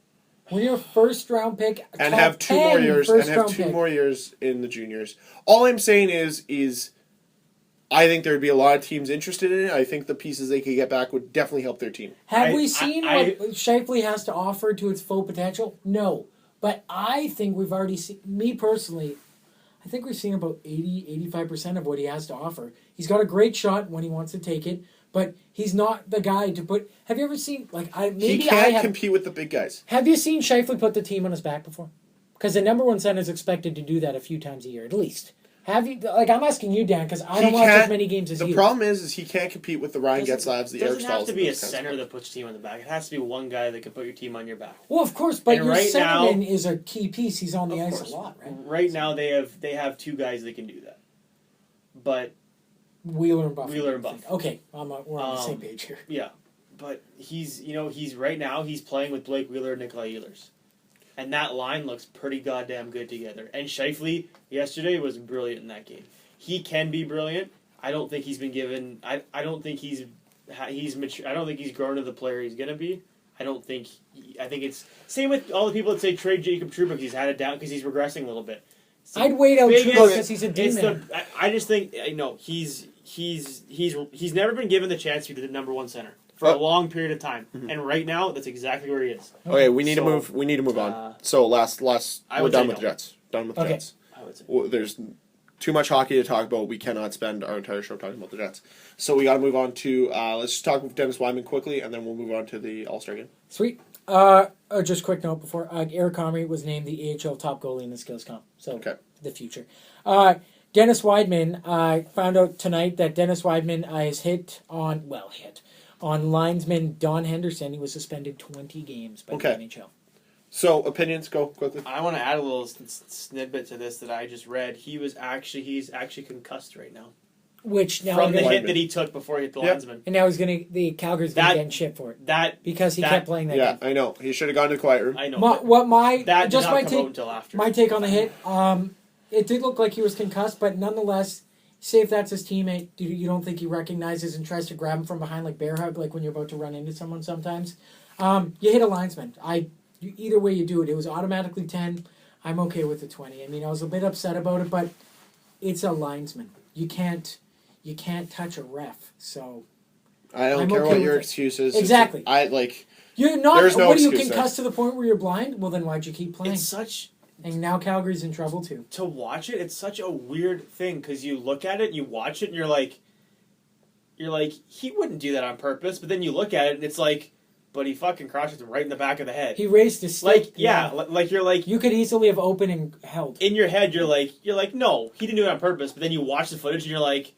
when you're a first round pick and have 2 more years more years in the juniors, all I'm saying is I think there would be a lot of teams interested in it. I think the pieces they could get back would definitely help their team. Have we seen what Scheifele has to offer to its full potential? No. But I think we've already seen, me personally, I think we've seen about 80-85% of what he has to offer. He's got a great shot when he wants to take it, but he's not the guy to put... Have you ever seen... He can't compete with the big guys. Have you seen Scheifele put the team on his back before? Because the number one center is expected to do that a few times a year, at least. Have you... I'm asking you, Dan, because I don't watch as many games as you. The problem is he can't compete with the Ryan Getzlavs, the Eric Stahls. It doesn't have to be a center that puts your team on the back. It has to be one guy that can put your team on your back. Well, of course, but your centerman is a key piece. He's on the ice a lot, right? Right now, they have 2 guys that can do that. But... Wheeler and Buff. Okay, we're on the same page here. Yeah, but he's right now he's playing with Blake Wheeler and Nikolai Ehlers. And that line looks pretty goddamn good together. And Scheifele yesterday was brilliant in that game. He can be brilliant. I don't think he's been given. I don't think he's mature. I don't think he's grown to the player he's gonna be. I think it's same with all the people that say trade Jacob Trouba because he's had it down because he's regressing a little bit. I'd wait out Trouba because he's a D-man. I just think he's never been given the chance to be the number one center for a long period of time, and right now that's exactly where he is. Okay, we need to move. We need to move on. So last, we're done with the Jets. Done with the Jets. I would say there's too much hockey to talk about. We cannot spend our entire show talking about the Jets. So we got to move on to let's just talk with Dennis Wideman quickly, and then we'll move on to the All-Star game. Sweet. Just quick note before Eric Comrie was named the AHL top goalie in the skills comp. So the future. Dennis Wideman. I found out tonight that Dennis Wideman is hit on linesman Don Henderson. He was suspended 20 games by the NHL. So opinions, go quickly. I want to add a little snippet to this that I just read. He's actually concussed right now Which now from the gonna, hit that he took before he hit the linesman. and now the Calgary's gonna get shit for it because he kept playing that game. I know. He should have gone to the quiet room. I know. That did just not come out until after. my take on the hit. It did look like he was concussed, but nonetheless, say if that's his teammate, you don't think he recognizes and tries to grab him from behind like bear hug, like when you're about to run into someone sometimes. You hit a linesman. Either way you do it, it was automatically 10. I'm okay with the 20. I mean, I was a bit upset about it, but it's a linesman. You can't touch a ref. So I don't care what your excuse is. Exactly. You're not. There's no what are you excuse concussed to the point where you're blind? Well, then why'd you keep playing? It's such. And now Calgary's in trouble too. To watch it, it's such a weird thing because you look at it, you watch it, and you're like, he wouldn't do that on purpose. But then you look at it, and it's like, but he fucking crosses him right in the back of the head. He raised his stick. You could easily have opened and held. In your head, you're like, no, he didn't do it on purpose. But then you watch the footage, and you're like,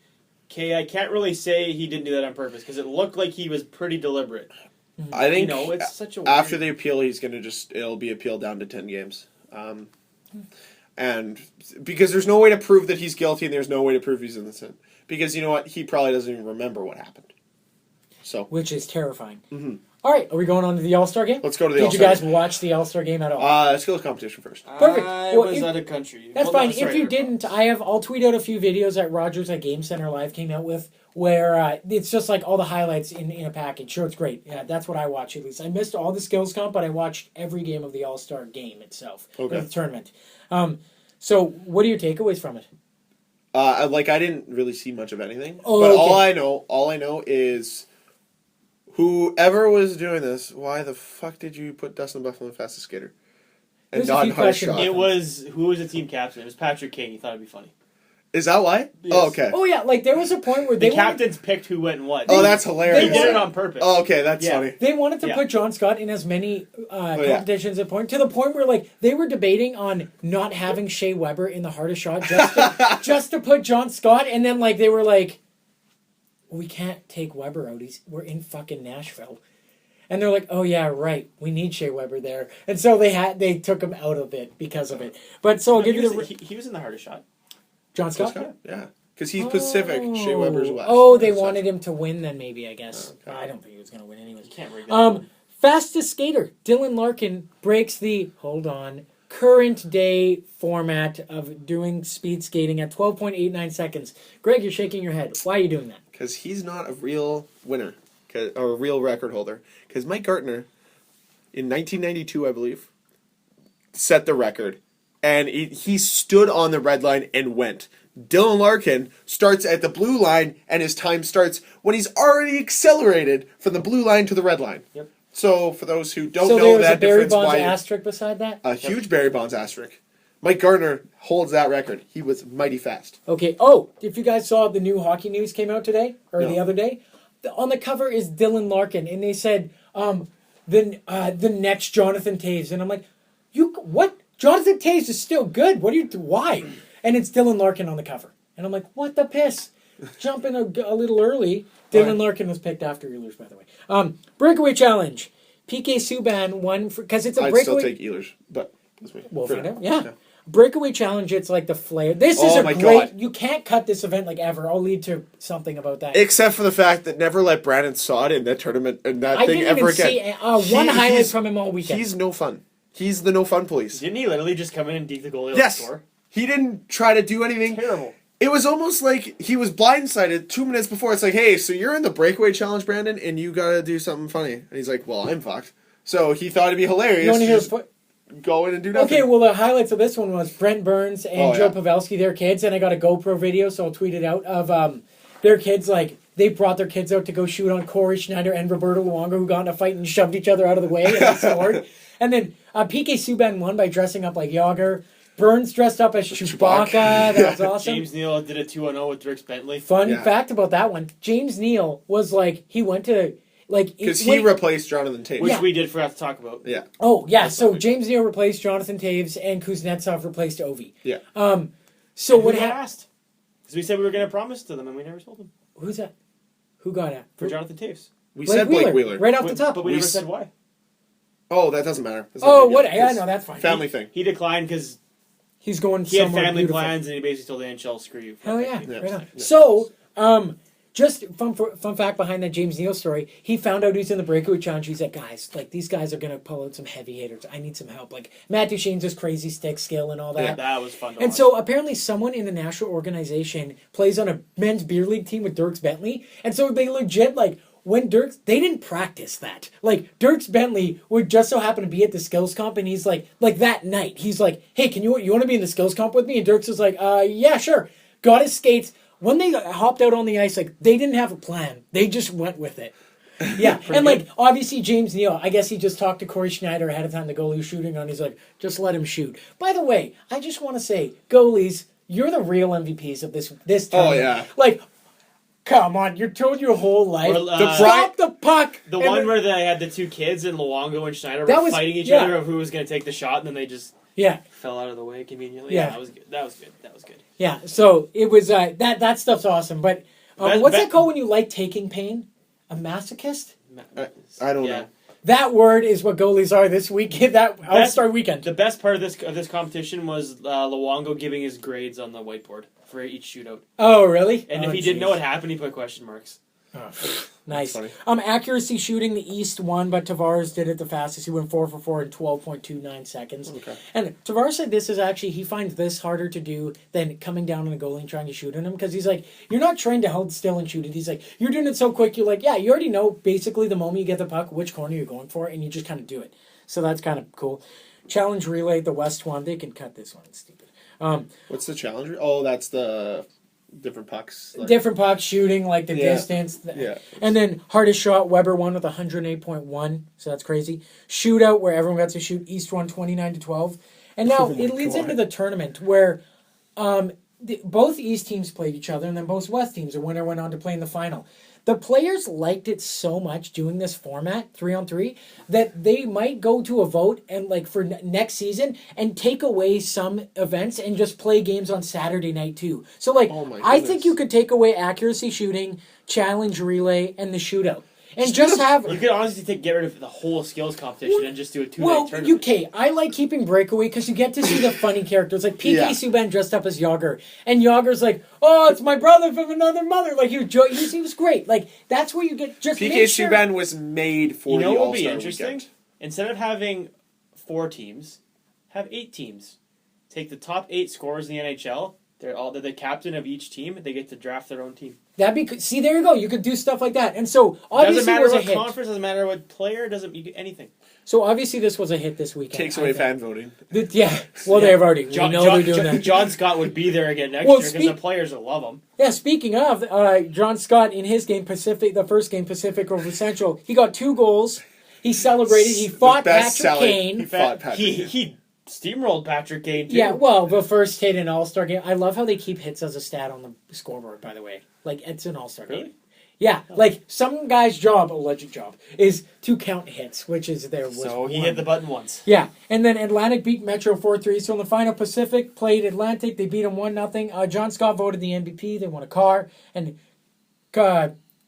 okay, I can't really say he didn't do that on purpose because it looked like he was pretty deliberate. I think it's such a after the appeal, he's gonna it'll be appealed down to 10 games. And because there's no way to prove that he's guilty and there's no way to prove he's innocent. Because you know what? He probably doesn't even remember what happened. So, which is terrifying. Mm-hmm. All right, are we going on to the All-Star game? Let's go to the All-Star game. Did you guys watch the All-Star game at all? Skills competition first. Perfect. I was out of country. That's fine. If you didn't, I'll tweet out a few videos that Rogers at Game Center Live came out with where it's just like all the highlights in a package. Sure, it's great. Yeah, that's what I watch at least. I missed all the skills comp, but I watched every game of the All-Star game itself. Okay. The tournament. So what are your takeaways from it? I didn't really see much of anything. Oh, but okay. all I know is whoever was doing this, why the fuck did you put Dustin Buffalo the fastest skater? And not a shot? Who was the team captain? It was Patrick Kane. He thought it'd be funny. Is that why? Yes. Oh, okay. Oh, yeah. There was a point where the captains picked who went and what. Oh, that's hilarious. They did it on purpose. Oh, okay. That's funny. They wanted to put John Scott in as many competitions at point to the point where they were debating on not having Shea Weber in the hardest shot just to put John Scott, and then they were like, we can't take Weber out. We're in fucking Nashville. And they're like, oh yeah, right. We need Shea Weber there. And so they took him out of it because of it. But so I'll give you he was in the hardest shot. John Scott? Yeah. Because he's Pacific. Shea Weber's West. Oh, they wanted him to win then maybe, I guess. Okay. I don't think he was going to win anyways. You can't rig that. Fastest skater, Dylan Larkin, breaks the, current day format of doing speed skating at 12.89 seconds. Greg, you're shaking your head. Why are you doing that? Because he's not a real winner. Or a real record holder. Because Mike Gartner, in 1992, I believe, set the record. And he stood on the red line and went. Dylan Larkin starts at the blue line, and his time starts when he's already accelerated from the blue line to the red line. Yep. So, for those who don't know that difference, a Barry Bonds why asterisk beside that? A huge Barry Bonds asterisk. Mike Gartner holds that record. He was mighty fast. Okay. Oh, if you guys saw the new hockey news came out today or No. the other day, on the cover is Dylan Larkin, and they said the next Jonathan Toews, and I'm like, what? Jonathan Toews is still good. Why? And it's Dylan Larkin on the cover, and I'm like, what the piss? Jumping a little early. Dylan Larkin was picked after Ehlers, by the way. Breakaway challenge. PK Subban won because it's a breakaway. I'd still take Ehlers, but we'll find out. Yeah. Breakaway challenge, it's like the flare. This is great. God. You can't cut this event ever. I'll lead to something about that. Except for the fact that never let Brandon Saad in that tournament and that thing ever again. I didn't see one highlight from him all weekend. He's no fun. He's the no fun police. Didn't he literally just come in and deke the goalie on Yes. the score? He didn't try to do anything. Terrible. It was almost like he was blindsided 2 minutes before. It's like, hey, so you're in the breakaway challenge, Brandon, and you gotta do something funny. And he's like, well, I'm fucked. So he thought it'd be hilarious. You want to hear go in and do nothing. Okay, well, the highlights of this one was Brent Burns and Joe yeah. Pavelski, their kids, and I got a GoPro video, so I'll tweet it out, of their kids, they brought their kids out to go shoot on Corey Schneider and Roberto Luongo, who got in a fight and shoved each other out of the way, and they scored. And then PK Subban won by dressing up like Yager. Burns dressed up as Chewbacca. That was awesome. James Neal did a 2-0 with Dierks Bentley. Fun fact about that one, James Neal was he went to... Because he replaced Jonathan Toews. Which we did forgot to talk about. Yeah. Oh, yeah. So James Neal replaced Jonathan Toews and Kuznetsov replaced Ovi. Yeah. So what happened? Because we said we were going to promise to them and we never told them. Who's that? Who got it? For Jonathan Toews. We said Blake Wheeler. Right off the top. But we never said why. Oh, that doesn't matter. That's Oh, not a big what? deal. Yeah, It's no, that's fine. family thing. He declined because He's going he had somewhere family beautiful. plans, and he basically told the NHL, "Screw you." Hell yeah. Yeah. Right on. Yeah. So, just fun fact behind that James Neal story, he found out he's in the breakaway challenge. He's like, guys, like these guys are going to pull out some heavy hitters. I need some help. Like Matt Duchene's just crazy stick skill and all that. Yeah, that was fun to And watch. so apparently someone in the national organization plays on a men's beer league team with Dirks Bentley. And so they legit, like, when Dirks, they didn't practice that. Like, Dirks Bentley would just so happen to be at the skills comp, and he's like that night, he's like, hey, you want to be in the skills comp with me? And Dirks is like, yeah, sure. Got his skates. When they hopped out on the ice, like, they didn't have a plan. They just went with it. Yeah, and like, obviously James Neal, I guess he just talked to Corey Schneider ahead of time, the goalie who's shooting on, he's like, just let him shoot. By the way, I just want to say, goalies, you're the real MVPs of this tournament. Oh, yeah. Like, come on, you're told your whole life. Well, Drop the puck. The and one then- where they had the two kids and Luongo and Schneider That were was- fighting each yeah. other of who was going to take the shot, and then they just Yeah, fell out of the way conveniently. Yeah. That was good. That was good. That was good. yeah. So it was that stuff's awesome. But Best- what's be- that called when you like taking pain? A masochist? I don't know. That word is what goalies are this weekend. That All-Star weekend. The best part of this competition was Luongo giving his grades on the whiteboard for each shootout. Oh, really? And Oh, if he didn't know jeez. what happened, he put question marks. Oh, nice. Funny. Accuracy shooting, the East won, but Tavares did it the fastest. He went 4 for 4 in 12.29 seconds. Okay. And Tavares said this is actually, he finds this harder to do than coming down on a goalie and trying to shoot at him, because he's like, you're not trained to hold still and shoot it. He's like, you're doing it so quick, you're like, yeah, you already know basically the moment you get the puck, which corner you're going for, and you just kind of do it. So that's kind of cool. Challenge relay, the West won. They can cut this one. It's stupid. What's the challenge? Oh, that's the different pucks. Like, Different pucks, shooting, like the Yeah. distance. Yeah. And then hardest shot, Weber won with 108.1, so that's crazy. Shootout, where everyone got to shoot, East won 29-12. And now Oh my it leads God. into the tournament where both East teams played each other, and then both West teams, the winner went on to play in the final. The players liked it so much doing this format, 3-on-3, that they might go to a vote and like for next season and take away some events and just play games on Saturday night too. So like, Oh my I goodness. think you could take away accuracy shooting, challenge relay, and the shootout, and just have. You could honestly get rid of the whole skills competition and just do a 2-night Well, tournament. I like keeping breakaway because you get to see the funny characters. Like PK Yeah. Subban dressed up as Yager, and Yager's like, "Oh, it's my brother from another mother." Like he was great. Like that's where you get just PK make sure- Subban was made for You know the what would be All-Star interesting? weekend. Instead of having 4 teams, have 8 teams. Take the top 8 scorers in the NHL. They're the captain of each team. They get to draft their own team. That'd be see. There you go. You could do stuff like that. And so obviously Doesn't it matter was a what hit. conference. Doesn't matter what player. Doesn't you get anything. So obviously this was a hit this weekend. Takes I away think. fan voting. Yeah. Well, they've already. We know they're doing that. John Scott would be there again next Well, year because the players will love him. Yeah, speaking of, John Scott in his game, the first game, Pacific over Central, he got 2 goals. He celebrated. He fought The best Patrick selling- Kane. He fought Patrick Kane. He steamrolled Patrick Kane too. Yeah, well, the first hit in All-Star game. I love how they keep hits as a stat on the scoreboard, by the way. Like, it's an All-Star Really? game. Yeah, like, some guy's job, alleged job, is to count hits, which is there was So he one. hit the button once. Yeah, and then Atlantic beat Metro 4-3. So in the final, Pacific played Atlantic. They beat them 1-0. John Scott voted the MVP. They won a car. And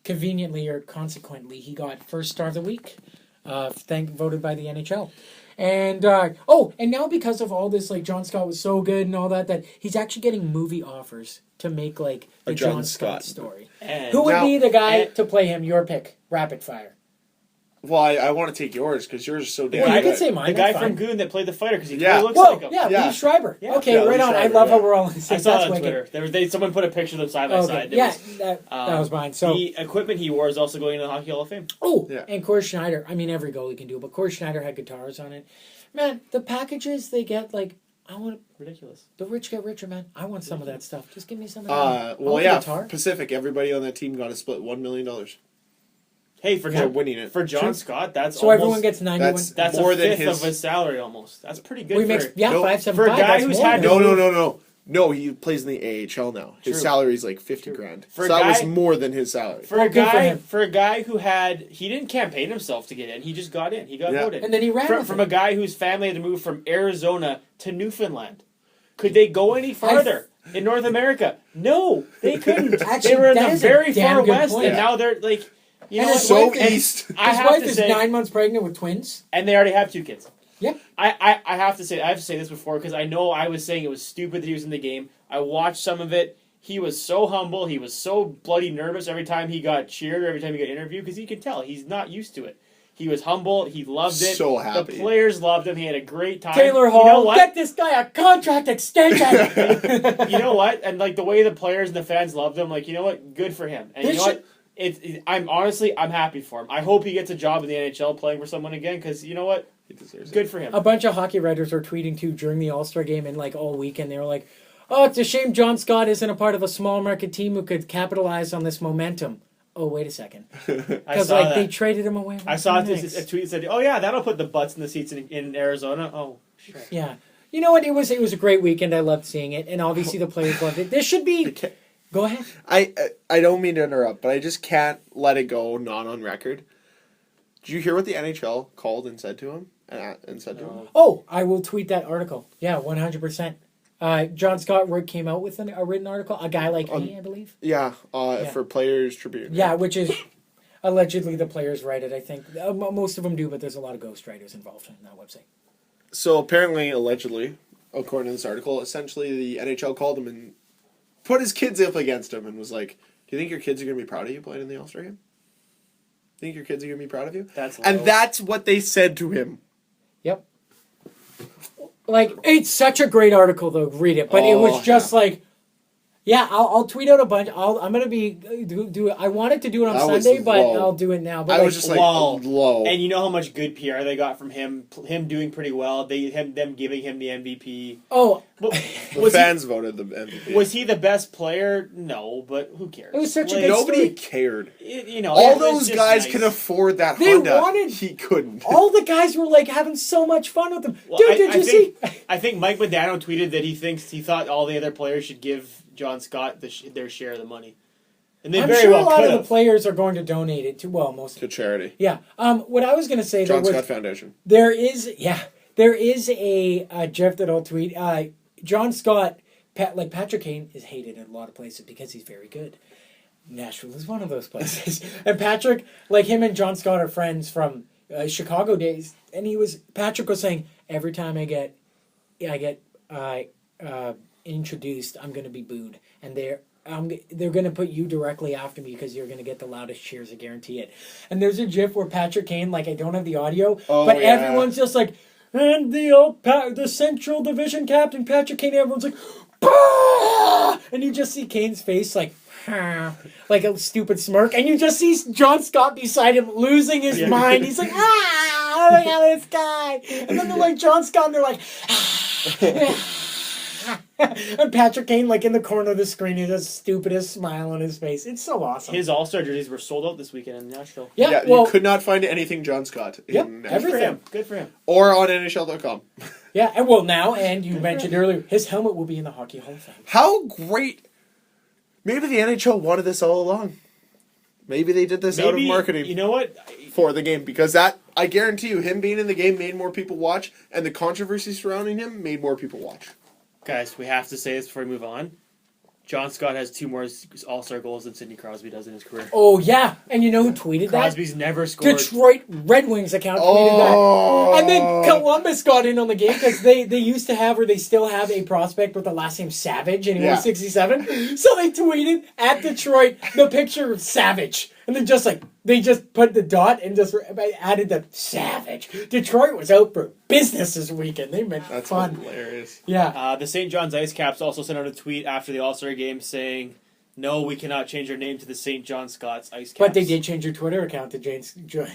conveniently or consequently, he got first star of the week. Voted by the NHL. And and now because of all this, like John Scott was so good and all that he's actually getting movie offers to make like the A John John Scott Scott. story. And Who would Now- be the guy and- to play him? Your pick, rapid fire. Well, I want to take yours because yours is so damn Well, you good. can say mine. the guy that's from fine. Goon that played the fighter because he Yeah. totally looks Whoa, like him. yeah, Yeah. Lee Schreiber. Yeah. Okay, Yeah, right Lee on. I Schreiber, love how yeah. we're all in I sync. saw That's that on wicked. Twitter. Someone put a picture of them side by Okay, side. It yeah, was- that was mine. So, the equipment he wore is also going into the Hockey Hall of Fame. Yeah. and Corey Schneider. I mean, every goalie can do it, but Corey Schneider had guitars on it. Man, the packages they get, like, I want Ridiculous. the rich get richer, man. I want some of that stuff. Just give me some of that. I Well, want yeah, the guitar. Pacific. Everybody on that team got to split $1 million Hey, for for winning it. For John Sure. Scott, that's So almost, everyone gets 91. that's more a than fifth his- of his salary almost. That's pretty good. we for, makes yeah Nope. 575. For a guy that's who's more had than- No, he plays in the AHL now. His True. salary is like 50 grand. For a so that was guy- more than his salary. for a Well, good for guy him. who he didn't campaign himself to get in. He just got in. He got Yeah. voted. And then he ran from, with from it. a guy whose family had to move from Arizona to Newfoundland. Could they go any farther in North America? No, they couldn't. Actually, they were in that the is a very damn far good west, point. and now they're like. You And know his what? wife- East. I His have wife to is say, 9 months pregnant with twins. and they already have 2 kids. Yep. I have to say this before because I know I was saying it was stupid that he was in the game. I watched some of it. He was so humble. He was so bloody nervous every time he got cheered or every time he got interviewed because you could tell he's not used to it. He was humble. He loved it. So happy. The players loved him. He had a great time. Taylor Hall, You know what? get this guy a contract extension. You know what? And like the way the players and the fans loved him, like you know what? Good for him. And you know what? I'm happy for him. I hope he gets a job in the NHL playing for someone again because you know what? He deserves Good it. for him. A bunch of hockey writers were tweeting too during the All-Star game and like all weekend. They were like, "Oh, it's a shame John Scott isn't a part of a small market team who could capitalize on this momentum." Oh, wait a second. I Because saw that. they traded him away. I saw a a tweet that said, "Oh yeah, that'll put the butts in the seats in Arizona." Oh, sure. Yeah. You know what? It was a great weekend. I loved seeing it, and obviously the players loved it. This should be. Go ahead. I don't mean to interrupt, but I just can't let it go not on record. Did you hear what the NHL called and said to him? And said to him? Oh, I will tweet that article. Yeah, 100%. John Scott came out with a written article. A guy like me, I believe. Yeah, for Players Tribune. Yeah, which is allegedly the players write it, I think. Most of them do, but there's a lot of ghostwriters involved in that website. So apparently, allegedly, according to this article, essentially the NHL called him and put his kids up against him and was like, "Do you think your kids are going to be proud of you playing in the All-Star game? Think your kids are going to be proud of you?" And that's what they said to him. Yep. Like, it's such a great article, though. Read it. But it was just like, yeah, I'll tweet out a bunch. I'm going to be, do it. I wanted to do it on Sunday, but I'll do it now. But I was just like, low. And you know how much good PR they got from him doing pretty well, them giving him the MVP. Oh. But the fans voted the MVP. Was he the best player? No, but who cares? It was such a good Nobody story. cared. All those guys can afford that They Honda. wanted- He couldn't. All the guys were like having so much fun with them. Well, Dude, did you see? I think Mike Modano tweeted that he thought all the other players should give John Scott their share of the money. And they I'm very sure well a lot could of the have. players are going to donate it to, well, most To charity. Yeah. What I was going to say John was Scott Foundation. there is a GIF that I'll tweet. John Scott, Patrick Kane is hated in a lot of places because he's very good. Nashville is one of those places. And Patrick, like him and John Scott are friends from Chicago days. And Patrick was saying, every time I get introduced, I'm going to be booed. And they're going to put you directly after me because you're going to get the loudest cheers, I guarantee it. And there's a GIF where Patrick Kane, like I don't have the audio, but everyone's just like, and the Central Division captain, Patrick Kane, everyone's like, bah! And you just see Kane's face like a stupid smirk, and you just see John Scott beside him losing his mind. He's like, oh my god, this guy. And then they're like, John Scott, and they're like, and Patrick Kane, like in the corner of the screen, he has the stupidest smile on his face. It's so awesome. His All-Star jerseys were sold out this weekend in Nashville. Yeah, you could not find anything John Scott. Everything. Good for him. Or on NHL.com. Yeah, and now, and you mentioned earlier, his helmet will be in the Hockey Hall of Fame. How great. Maybe the NHL wanted this all along. Maybe they did this out of marketing. You know what? For the game. Because I guarantee you, him being in the game made more people watch, and the controversy surrounding him made more people watch. Guys, we have to say this before we move on. John Scott has 2 more All-Star goals than Sidney Crosby does in his career. Oh, yeah. And you know who tweeted Crosby's that? never scored. Detroit Red Wings account tweeted that. And then Columbus got in on the game because they used to have, or they still have, a prospect with the last name Savage, and he was 67. So they tweeted at Detroit the picture of Savage. And they just put the dot and just added the Savage. Detroit was out for business this weekend. They meant That's fun. hilarious. Yeah. The St. John's Ice Caps also sent out a tweet after the All-Star game saying, no, we cannot change our name to the St. John Scott's Ice Caps. But they did change their Twitter account to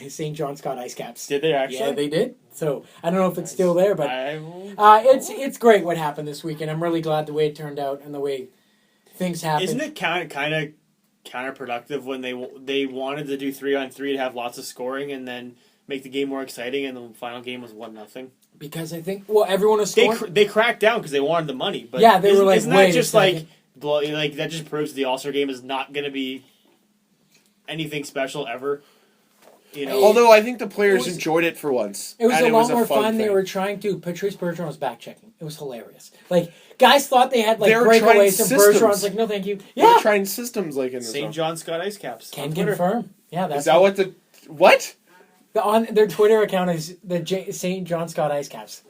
St. John Scott Ice Caps. Did they actually? Yeah, they did. So I don't know if it's still there, but it's great what happened this weekend. I'm really glad the way it turned out and the way things happened. Isn't it kind of counterproductive when they wanted to do 3-on-3 to have lots of scoring and then make the game more exciting, and the final game was 1-0? Because I think everyone was scoring. They cracked down because they wanted the money. But yeah, they were like, isn't wait that just a like that just proves the All-Star game is not going to be anything special ever? You know. Although I think the players enjoyed it for once. It was a lot more fun. thing. They were trying to. Patrice Bergeron was back checking. It was hilarious. Like guys thought they had They were breakaways, trying and Bergeron's systems. like, no, thank you. They're Yeah. trying systems like in the St. John Scott Ice Caps. Can confirm. Yeah, that's Is that what the what? on their Twitter account is the St. John Scott Ice Caps.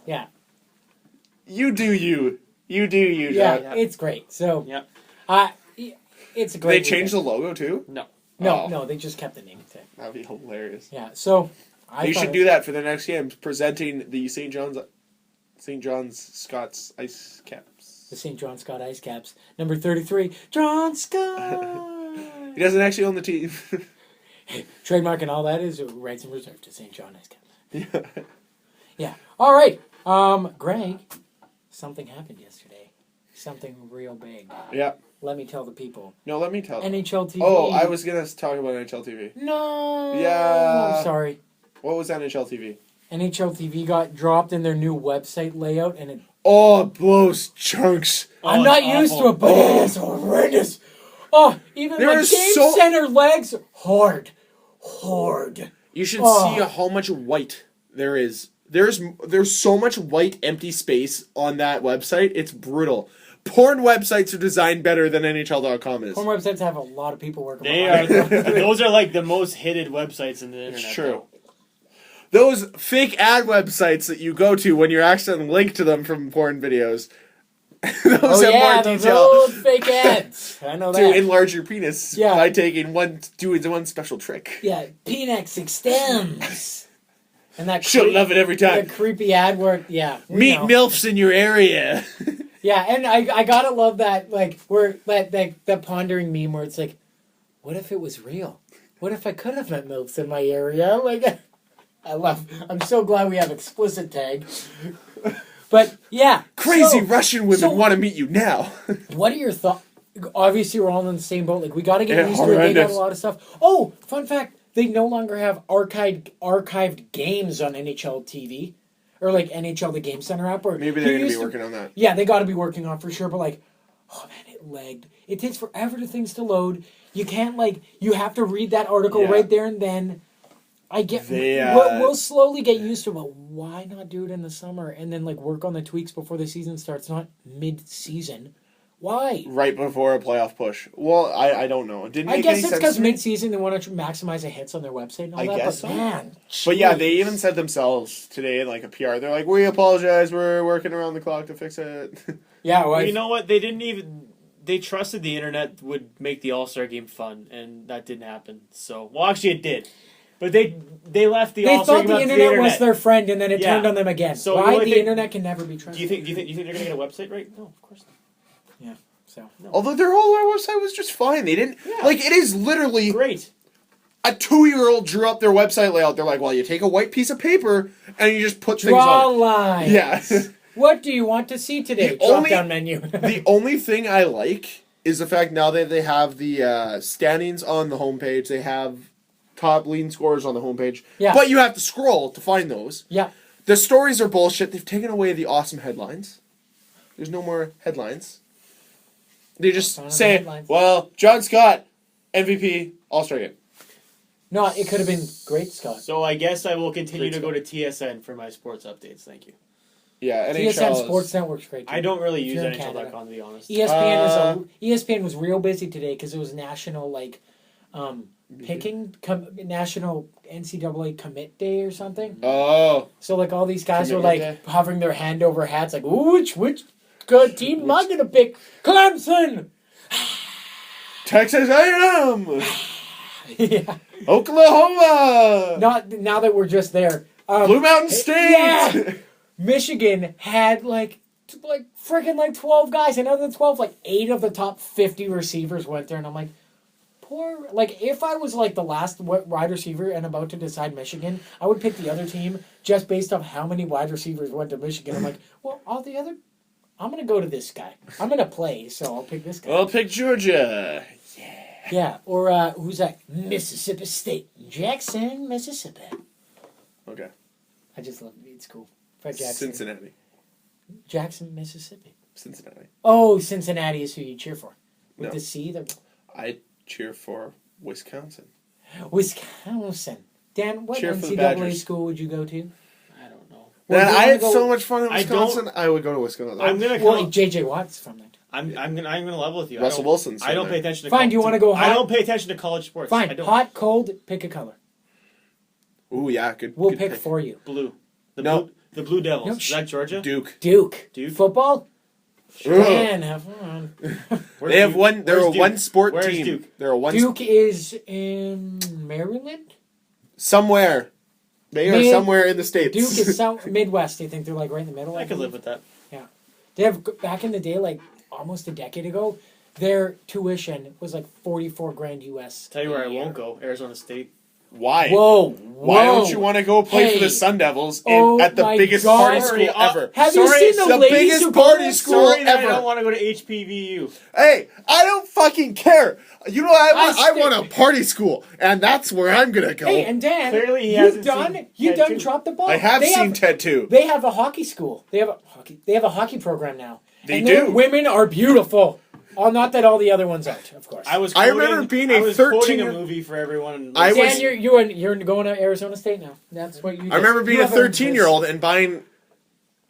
Yeah. You do you. You do you, Yeah, John. it's great. So, Yeah. it's a great. They changed the logo too? No. No, they just kept the name thing. That'd be hilarious. Yeah, so They should do that for the next game, presenting the St. John's Scott's Ice Caps. The St. John Scott Ice Caps, number 33, John Scott. He doesn't actually own the team. Trademark and all that is rights and reserved to St. John Ice Caps. Yeah. Yeah. All right. Greg, something happened yesterday. Something real big. Yeah. Let me tell the people. No, let me tell. NHL TV. Oh, I was going to talk about NHL TV. No. Yeah. I'm sorry. What was NHL TV? NHL TV got dropped in their new website layout, and it. Oh, it blows chunks. I'm not used to it, but it is horrendous. Oh, even There like is game so- center legs, hard. You should Oh. see how much white there is. There's so much white empty space on that website. It's brutal. Porn websites are designed better than NHL.com is. Porn websites have a lot of people working. They behind are. them. Those are like the most hated websites in the internet. It's true. Those fake ad websites that you go to when you're accidentally linked to them from porn videos. Those Oh have yeah, more those detail old fake ads. I know to that. enlarge your penis Yeah. by doing one special trick. Yeah, Peanex extends. And that She'll love it every time. The creepy ad work. Yeah, we Meet know. MILFs in your area. Yeah, and I gotta love that, like, where that pondering meme where it's like, what if it was real? What if I could have met MILFs in my area? Like, I'm so glad we have explicit tag. But yeah, Crazy so- Russian women so- want to meet you now. What are your thoughts? Obviously, we're all in the same boat. Like, we got to get Yeah, used to it. They got a horrendous. lot of stuff. Oh, fun fact: they no longer have archived games on NHL TV, or like NHL the Game Center app. Or Maybe you they're going to used be working on that. Yeah, they got to be working on it for sure. But like, oh man, it lagged. It takes forever for things to load. You can't you have to read that article Yeah. right there and then. I get They, we'll slowly get used to it, but why not do it in the summer and then work on the tweaks before the season starts, not mid-season? Why? Right before a playoff push. Well, I don't know. It didn't I make guess any it's sense because to me. mid-season they want to maximize the hits on their website and all I that. guess But so. man, But yeah, they jeez. even said themselves today in a PR. They're like, we apologize. We're working around the clock to fix it. Yeah, well, You know what? They didn't even. They trusted the internet would make the All-Star game fun, and that didn't happen. So, well, actually, it did. But they left the they All-Star thought game the up to internet was their friend, and then it Yeah. turned on them again. So Why the only the thing- internet can never be trusted? Do you think they're gonna get a website right? No, of course not. Yeah. So Although their whole website was just fine. They didn't... Yeah. It is literally... Great. A 2-year-old drew up their website layout. They're like, well, you take a white piece of paper and you just put things draw on it. lines. Yeah. What do you want to see today? The Drop only- down menu. The only thing I like is the fact now that they have the standings on the homepage. They have top leading scorers on the homepage. Yeah. But you have to scroll to find those. Yeah. The stories are bullshit. They've taken away the awesome headlines. There's no more headlines. They just Son of say, headlines. well, John Scott, MVP, All-Star game. No, it could have been great, Scott. So I guess I will continue Great to go to TSN for my sports updates. Thank you. Yeah, NHL TSN is- Sports Network's great. Too. I don't really If use you're in NHL.com Canada. to be honest. ESPN was real busy today because it was national picking national NCAA commit day or something. Oh. So all these guys were Commitment day? hovering their hand over hats ooh, which good team am I gonna pick? Clemson. Texas A&M. Yeah. Oklahoma. Not now that we're just there. Blue Mountain State. Yeah. Michigan had freaking 12 guys, and other than 12, 8 of the top 50 receivers went there, and I'm like, poor. If I was the last wide receiver and about to decide Michigan, I would pick the other team just based off how many wide receivers went to Michigan. I'm like, well, I'm gonna go to this guy. I'm gonna play, so I'll pick this guy. I'll pick Georgia. Yeah, or who's that? Mississippi State, Jackson, Mississippi. Okay. I just love it. It's cool. Fred Jackson. Cincinnati. Jackson, Mississippi. Cincinnati. Oh, Cincinnati is who you cheer for. With No. the C, I cheer for Wisconsin. Wisconsin. Dan, what Cheer for the NCAA Badgers. school would you go to? I don't know. Well, Man, you're I gonna had go- so much fun in I don't- Wisconsin. I would go to Wisconsin. I'm gonna Well, come. JJ Watt's from there. I'm gonna level with you. Russell Wilson's. I don't pay attention to. Fine, do you want to go hot? I don't pay attention to college sports. I Fine, don't. hot, cold, pick a color. Ooh, yeah, good. We'll good pick pick. for you. Blue. The Blue Devils. No, Is that Georgia? Duke. Duke. Duke? Football? Ugh. Man, have fun. Where's They have Duke? one. They're Where's a Duke? one-sport Where's team. Duke? They're a one. Duke is in Maryland? Somewhere. They are somewhere in the states. Duke is Midwest. I think they're like right in the middle. I could live with that. Yeah. They have, back in the day, like almost a decade ago, their tuition was like $44,000 US. Tell you where I a year. won't go. Arizona State. Why? Whoa. Why don't you want to go play for Hey. the Sun Devils Oh at the my biggest God. party Sorry, school ever? Have Sorry, you seen the, the ladies biggest who go party there? school Sorry that I ever. don't want to go to HPVU. Hey, I don't fucking care. You know, I stick- want a party school, and that's where I'm gonna go. Hey, and Dan, Clearly he you hasn't done seen you Ted done too. dropped the ball. I have They seen Ted too. They have a hockey school. They have a hockey program now. They and their do. women are beautiful. Oh, not that all the other ones aren't, of course. I I remember being a 13 quoting year- a movie for everyone. I Dan, was- you're going to Arizona State now. That's what you did. I remember being You a have 13-year-old and buying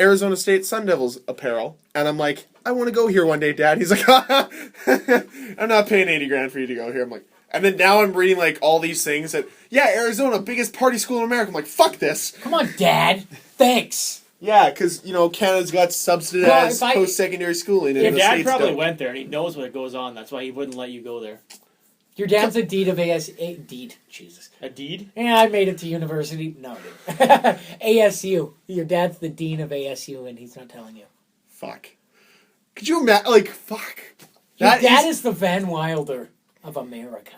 Arizona State Sun Devils apparel, and I'm like, I want to go here one day, Dad. He's like, I'm not paying $80,000 for you to go here. I'm like, and then now I'm reading like all these things that, yeah, Arizona, biggest party school in America. I'm like, fuck this. Come on, Dad. Thanks. Yeah, because Canada's got subsidized Well, if I- post-secondary schooling. Your And the dad States probably don't. went there and he knows what goes on. That's why he wouldn't let you go there. Your dad's a deed of deed. Jesus. A deed? Yeah, I made it to university. No, I didn't. ASU. Your dad's the dean of ASU, and he's not telling you. Fuck. Could you imagine? Like, fuck. Your That dad is is the Van Wilder of America.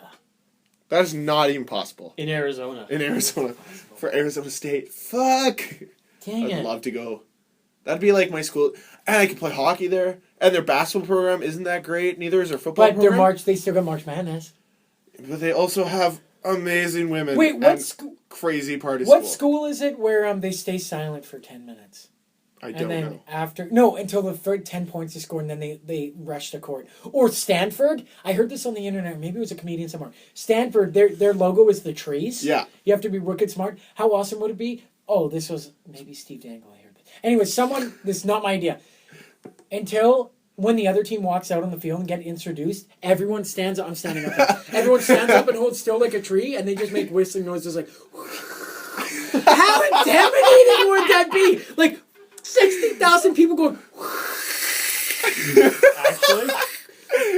that is not even possible In Arizona. in Arizona for Arizona State. Fuck. Dang I'd it. love to go. That'd be like my school, and I could play hockey there. And their basketball program isn't that great. Neither is their football But their program. they still got March Madness. But they also have amazing women. Wait, what and school? crazy party What school. school is it where they stay silent for 10 minutes? I don't And then know. until the first 10 points is scored, and then they rush the court. Or Stanford, I heard this on the internet, maybe it was a comedian somewhere. Stanford, their logo is the trees. Yeah. You have to be wicked smart. How awesome would it be? Oh, this was maybe Steve Dangle, I heard this. Anyway, this is not my idea. Until when the other team walks out on the field and get introduced, everyone stands up. I'm standing up now. Everyone stands up and holds still like a tree, and they just make whistling noises like... How intimidating would that be? Like, 60,000 people going... Actually?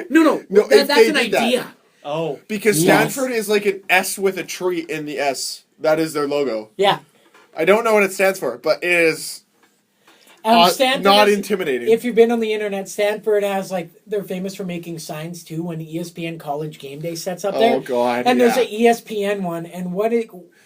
No, that's if they an did that. idea. Oh. Because Yes. Stanford is like an S with a tree in the S. That is their logo. Yeah. I don't know what it stands for, but it is Stanford not has- intimidating. If you've been on the internet, Stanford has they're famous for making signs too when ESPN College Game Day sets up there. Oh, God, And there's yeah. an ESPN one, and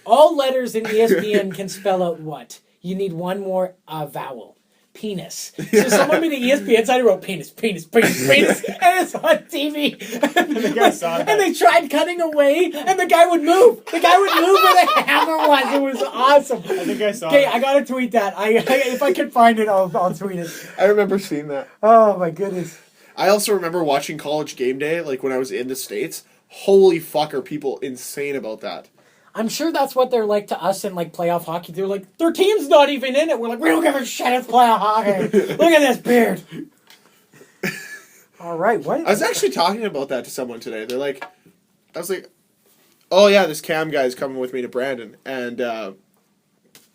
all letters in ESPN can spell out what? You need one more vowel. Penis. So someone made an ESPN site and wrote penis, penis, penis, penis, and it's on TV. The guy saw that. And they tried cutting away, and the guy would move. The guy would move where the hammer was. It was awesome. I think I saw Okay, that. I gotta tweet that. If I can find it, I'll tweet it. I remember seeing that. Oh my goodness. I also remember watching College Game Day, like when I was in the States. Holy fuck, are people insane about that? I'm sure that's what they're like to us in playoff hockey. They're like, their team's not even in it. We're like, we don't give a shit. It's playoff hockey. Look at this beard. All right, what? I was actually talking about that to someone today. I was like, oh yeah, this Cam guy's coming with me to Brandon, and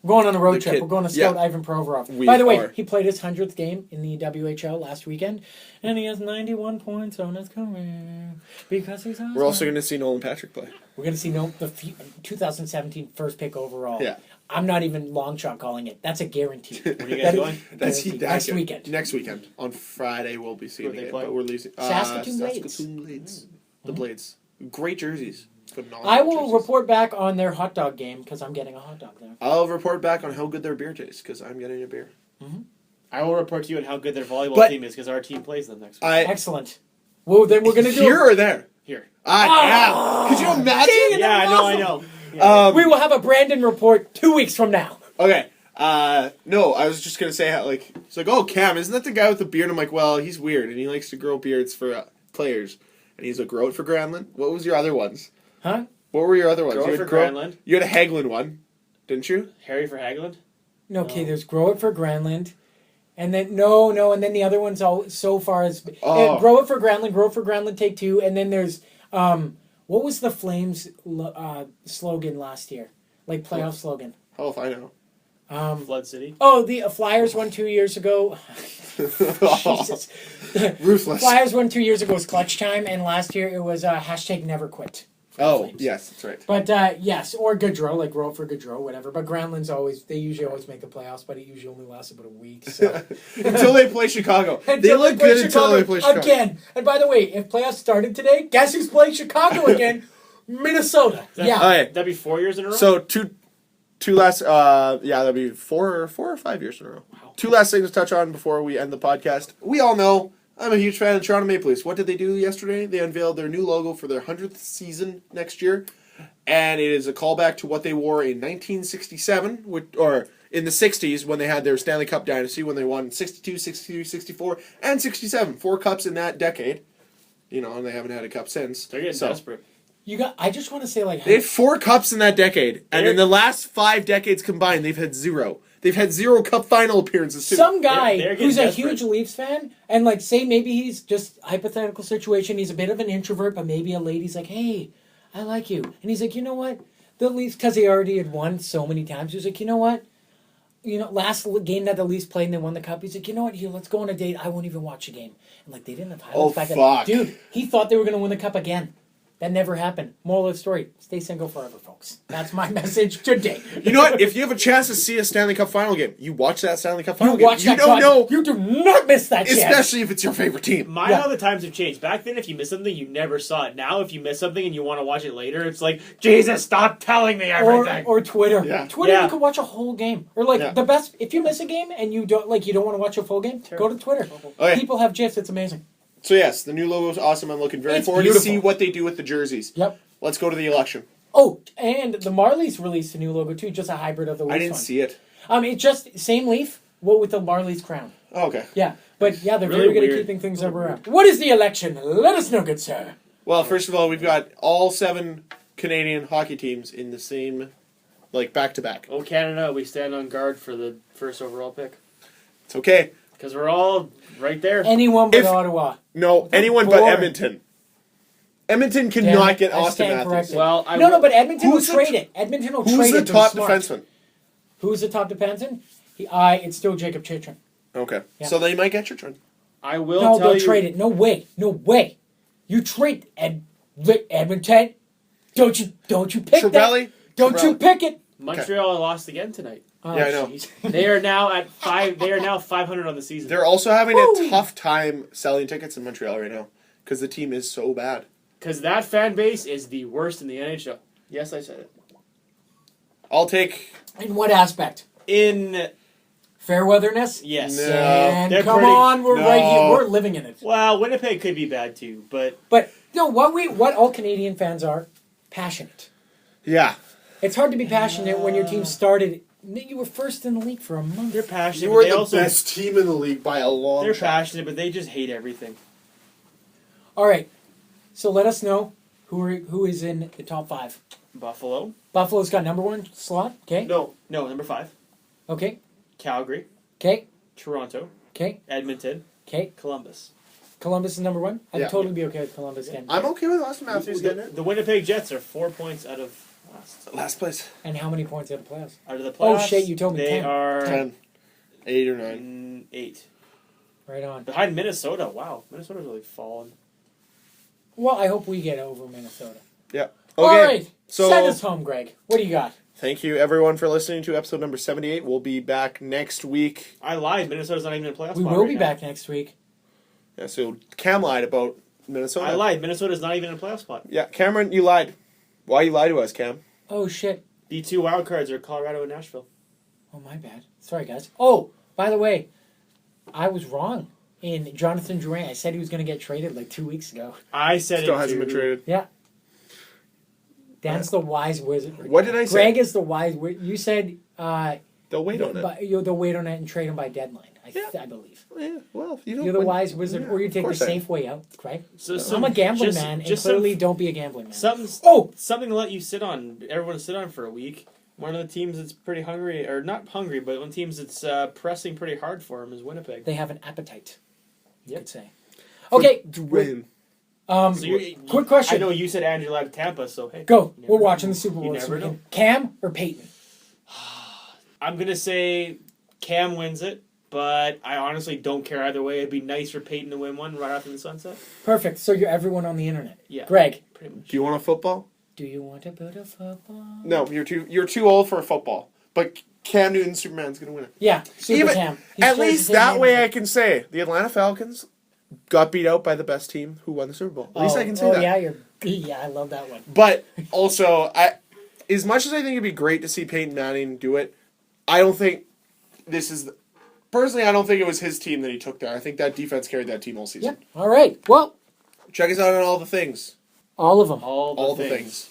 Going on a road The trip. kid- We're going to scout yeah. Ivan Provorov. We By the way, are. he played his 100th game in the WHL last weekend, and he has 91 points on his career because he's awesome. we're also going to see Nolan Patrick play. We're going to see 2017 first pick overall. Yeah. I'm not even long shot calling it. That's a guarantee. Where are you guys going? Next weekend. Next weekend. On Friday, we'll be seeing Where they it, play? but we're losing. Saskatoon Blades. Saskatoon Blades. The Blades. Great jerseys. Phenomenal I will jerseys. report back on their hot dog game because I'm getting a hot dog there. I'll report back on how good their beer tastes because I'm getting a beer. I will report to you on how good their volleyball But- team is because our team plays them next week. Excellent. Well, then we're going to do Here or there? Here. Yeah. Could you imagine? Dang it. Yeah, I was know, awesome. I know. Yeah. We will have a Brandon report 2 weeks from now. Okay. No, I was just gonna say how it's like, oh, Cam, isn't that the guy with the beard? I'm like, well, he's weird and he likes to grow beards for players, and he's like, grow it for Granlund. What was your other ones? Huh? What were your other ones? Grow You it had for Granlund. You had a Hagelin one, didn't you? Harry for Hagelin. No, okay, there's Grow It for Granlund. And then and then the other one's all so far as grow it for Granlund, take 2, and then there's what was the Flames slogan last year? Like playoff slogan. Oh, if I know. Flood City. Oh, the Flyers won 2 years ago. Jesus. Ruthless. Flyers won 2 years ago was clutch time, and last year it was hashtag never quit. Oh, Flames. yes, that's right. But yes, or Gaudreau, like grow for Gaudreau, whatever. But Granlund's they usually always make the playoffs, but it usually only lasts about a week. So. Until they play Chicago. They look good until they play Chicago. Again. And by the way, if playoffs started today, guess who's playing Chicago again? Minnesota. That'd be 4 years in a row? So two last, that'd be four or 5 years in a row. Wow. Two last things to touch on before we end the podcast. We all know I'm a huge fan of Toronto Maple Leafs. What did they do yesterday? They unveiled their new logo for their 100th season next year. And it is a callback to what they wore in 1967, or in the 60s when they had their Stanley Cup dynasty, when they won 62, 63, 64, and 67. 4 cups in that decade. And they haven't had a cup since. They're getting desperate. I just want to say, like... They had 4 cups in that decade. And in the last 5 decades combined, they've had 0. They've had 0 cup final appearances, too. Some guy who's desperate. A huge Leafs fan, and, like, say maybe he's just, hypothetical situation, he's a bit of an introvert, but maybe a lady's like, hey, I like you. And he's like, you know what? The Leafs, because they already had won so many times, he's like, you know what? Last game that the Leafs played and they won the cup, he's like, you know what? Here, let's go on a date. I won't even watch a game. And, like, they didn't have highlights back then. Fuck. Dude, he thought they were going to win the cup again. That never happened. Moral of the story, stay single forever, folks. That's my message today. You know what? If you have a chance to see a Stanley Cup final game, you watch that Stanley Cup final game. You don't know. You do not miss that chance. Especially if it's your favorite team. How the times have changed. Back then, if you miss something, you never saw it. Now, if you miss something and you want to watch it later, it's like, Jesus, stop telling me everything. Or Twitter. Yeah. Twitter, you can watch a whole game. Or the best, if you miss a game and you don't want to watch a full game, go to Twitter. Okay. People have GIFs. It's amazing. So yes, the new logo is awesome. I'm looking very forward to see what they do with the jerseys. Yep. Let's go to the election. Oh, and the Marlies released a new logo too, just a hybrid of the Leafs. I didn't see it. It's just same leaf, with the Marlies crown. Oh, okay. Yeah, but they're Really very good at weird. keeping things around. What is the election? Let us know, good sir. Well, first of all, we've got all 7 Canadian hockey teams in the same, back to back. Oh, Canada, we stand on guard for the first overall pick. It's okay. Because we're all right there. Anyone but Ottawa. No, anyone but Edmonton. Edmonton cannot get Austin Matthews. Well, but Edmonton will trade it. Edmonton will trade it. Who's the top defenseman? Who's the top defenseman? It's still Jacob Chitrin. Okay. Yeah. So they might get Chitrin. I will tell you. No, they'll trade it. No way. You trade Edmonton. Don't you pick that. Don't you pick it. Montreal lost again tonight. Oh, yeah, I know. They are now at 5. They are now 500 on the season. They're also having a tough time selling tickets in Montreal right now because the team is so bad. Because that fan base is the worst in the NHL. Yes, I said it. I'll take... In what aspect? In... Fair weatherness? Yes. No. And we're right here. We're living in it. Well, Winnipeg could be bad too, but... But, what all Canadian fans are? Passionate. Yeah. It's hard to be passionate when your team started... You were first in the league for a month. They're passionate. You were the best team in the league by a long They're shot. passionate, but they just hate everything. All right. So let us know who is in the top 5. Buffalo. Buffalo's got number 1 slot. Okay. No, number 5. Okay. Calgary. Okay. Toronto. Okay. Edmonton. Okay. Columbus. Columbus is number 1? I'd Yeah. totally be okay with Columbus getting. I'm okay with Austin Matthews getting it. The Winnipeg Jets are 4 points out of Last place. And how many points out of playoffs? Out of the playoffs. Oh, shit, you told me they 10. are 10. 8 or 9. 8. Right on. Behind Minnesota. Wow, Minnesota's really fallen. Well, I hope we get over Minnesota. Yeah. Okay. All right. So send us home, Greg. What do you got? thank you everyone for listening to episode number 78. We'll be back next week. I lied. Minnesota's not even in a playoff We spot will right be now. back next week. Yeah, so Cam lied about Minnesota. I lied. Minnesota's not even in a playoff spot. Yeah, Cameron, you lied. Why you lie to us, Cam? Oh, shit. The 2 wild cards are Colorado and Nashville. Oh, my bad. Sorry, guys. Oh, by the way, I was wrong in Jonathan Drouin. I said he was going to get traded like 2 weeks ago. I said Still it hasn't too. been traded. Yeah. Dan's the wise wizard. What did I say? Greg is the wise wizard. You said They'll wait on it. they'll wait on it and trade him by deadline, Yeah. I believe. Yeah, well, you don't You're the win- wise wizard, Yeah, or you of take the course I am. safe way out, right? So I'm a gambling man, and clearly don't be a gambling man. Something. Oh! Something to let you sit on. Everyone sit on for a week. One of the teams that's pretty hungry, or not hungry, but one teams that's pressing pretty hard for him is Winnipeg. They have an appetite. You Yep. could say. Okay. To win. So Quick question. I know you said Andrew out of Tampa, so hey. Go. you We're never watching know. the Super Bowl You this never weekend. know. Cam or Peyton? I'm going to say Cam wins it, but I honestly don't care either way. It'd be nice for Peyton to win one right after the sunset. Perfect. So you're everyone on the internet. Yeah. Greg, Pretty much. Do you want a football? do you want to build a football? No, you're too old for a football. But Cam Newton, Superman's gonna win it. Yeah, Super Even- Cam. He's At twice least the same that name way as I can say the Atlanta Falcons got beat out by the best team who won the Super Bowl. At least I can say that. Yeah, I love that one. But also, as much as I think it'd be great to see Peyton Manning do it, I don't think this is. Personally, I don't think it was his team that he took there. I think that defense carried that team all season. Yeah. All right. Well, Check us out on all the things. all of them. All All the things.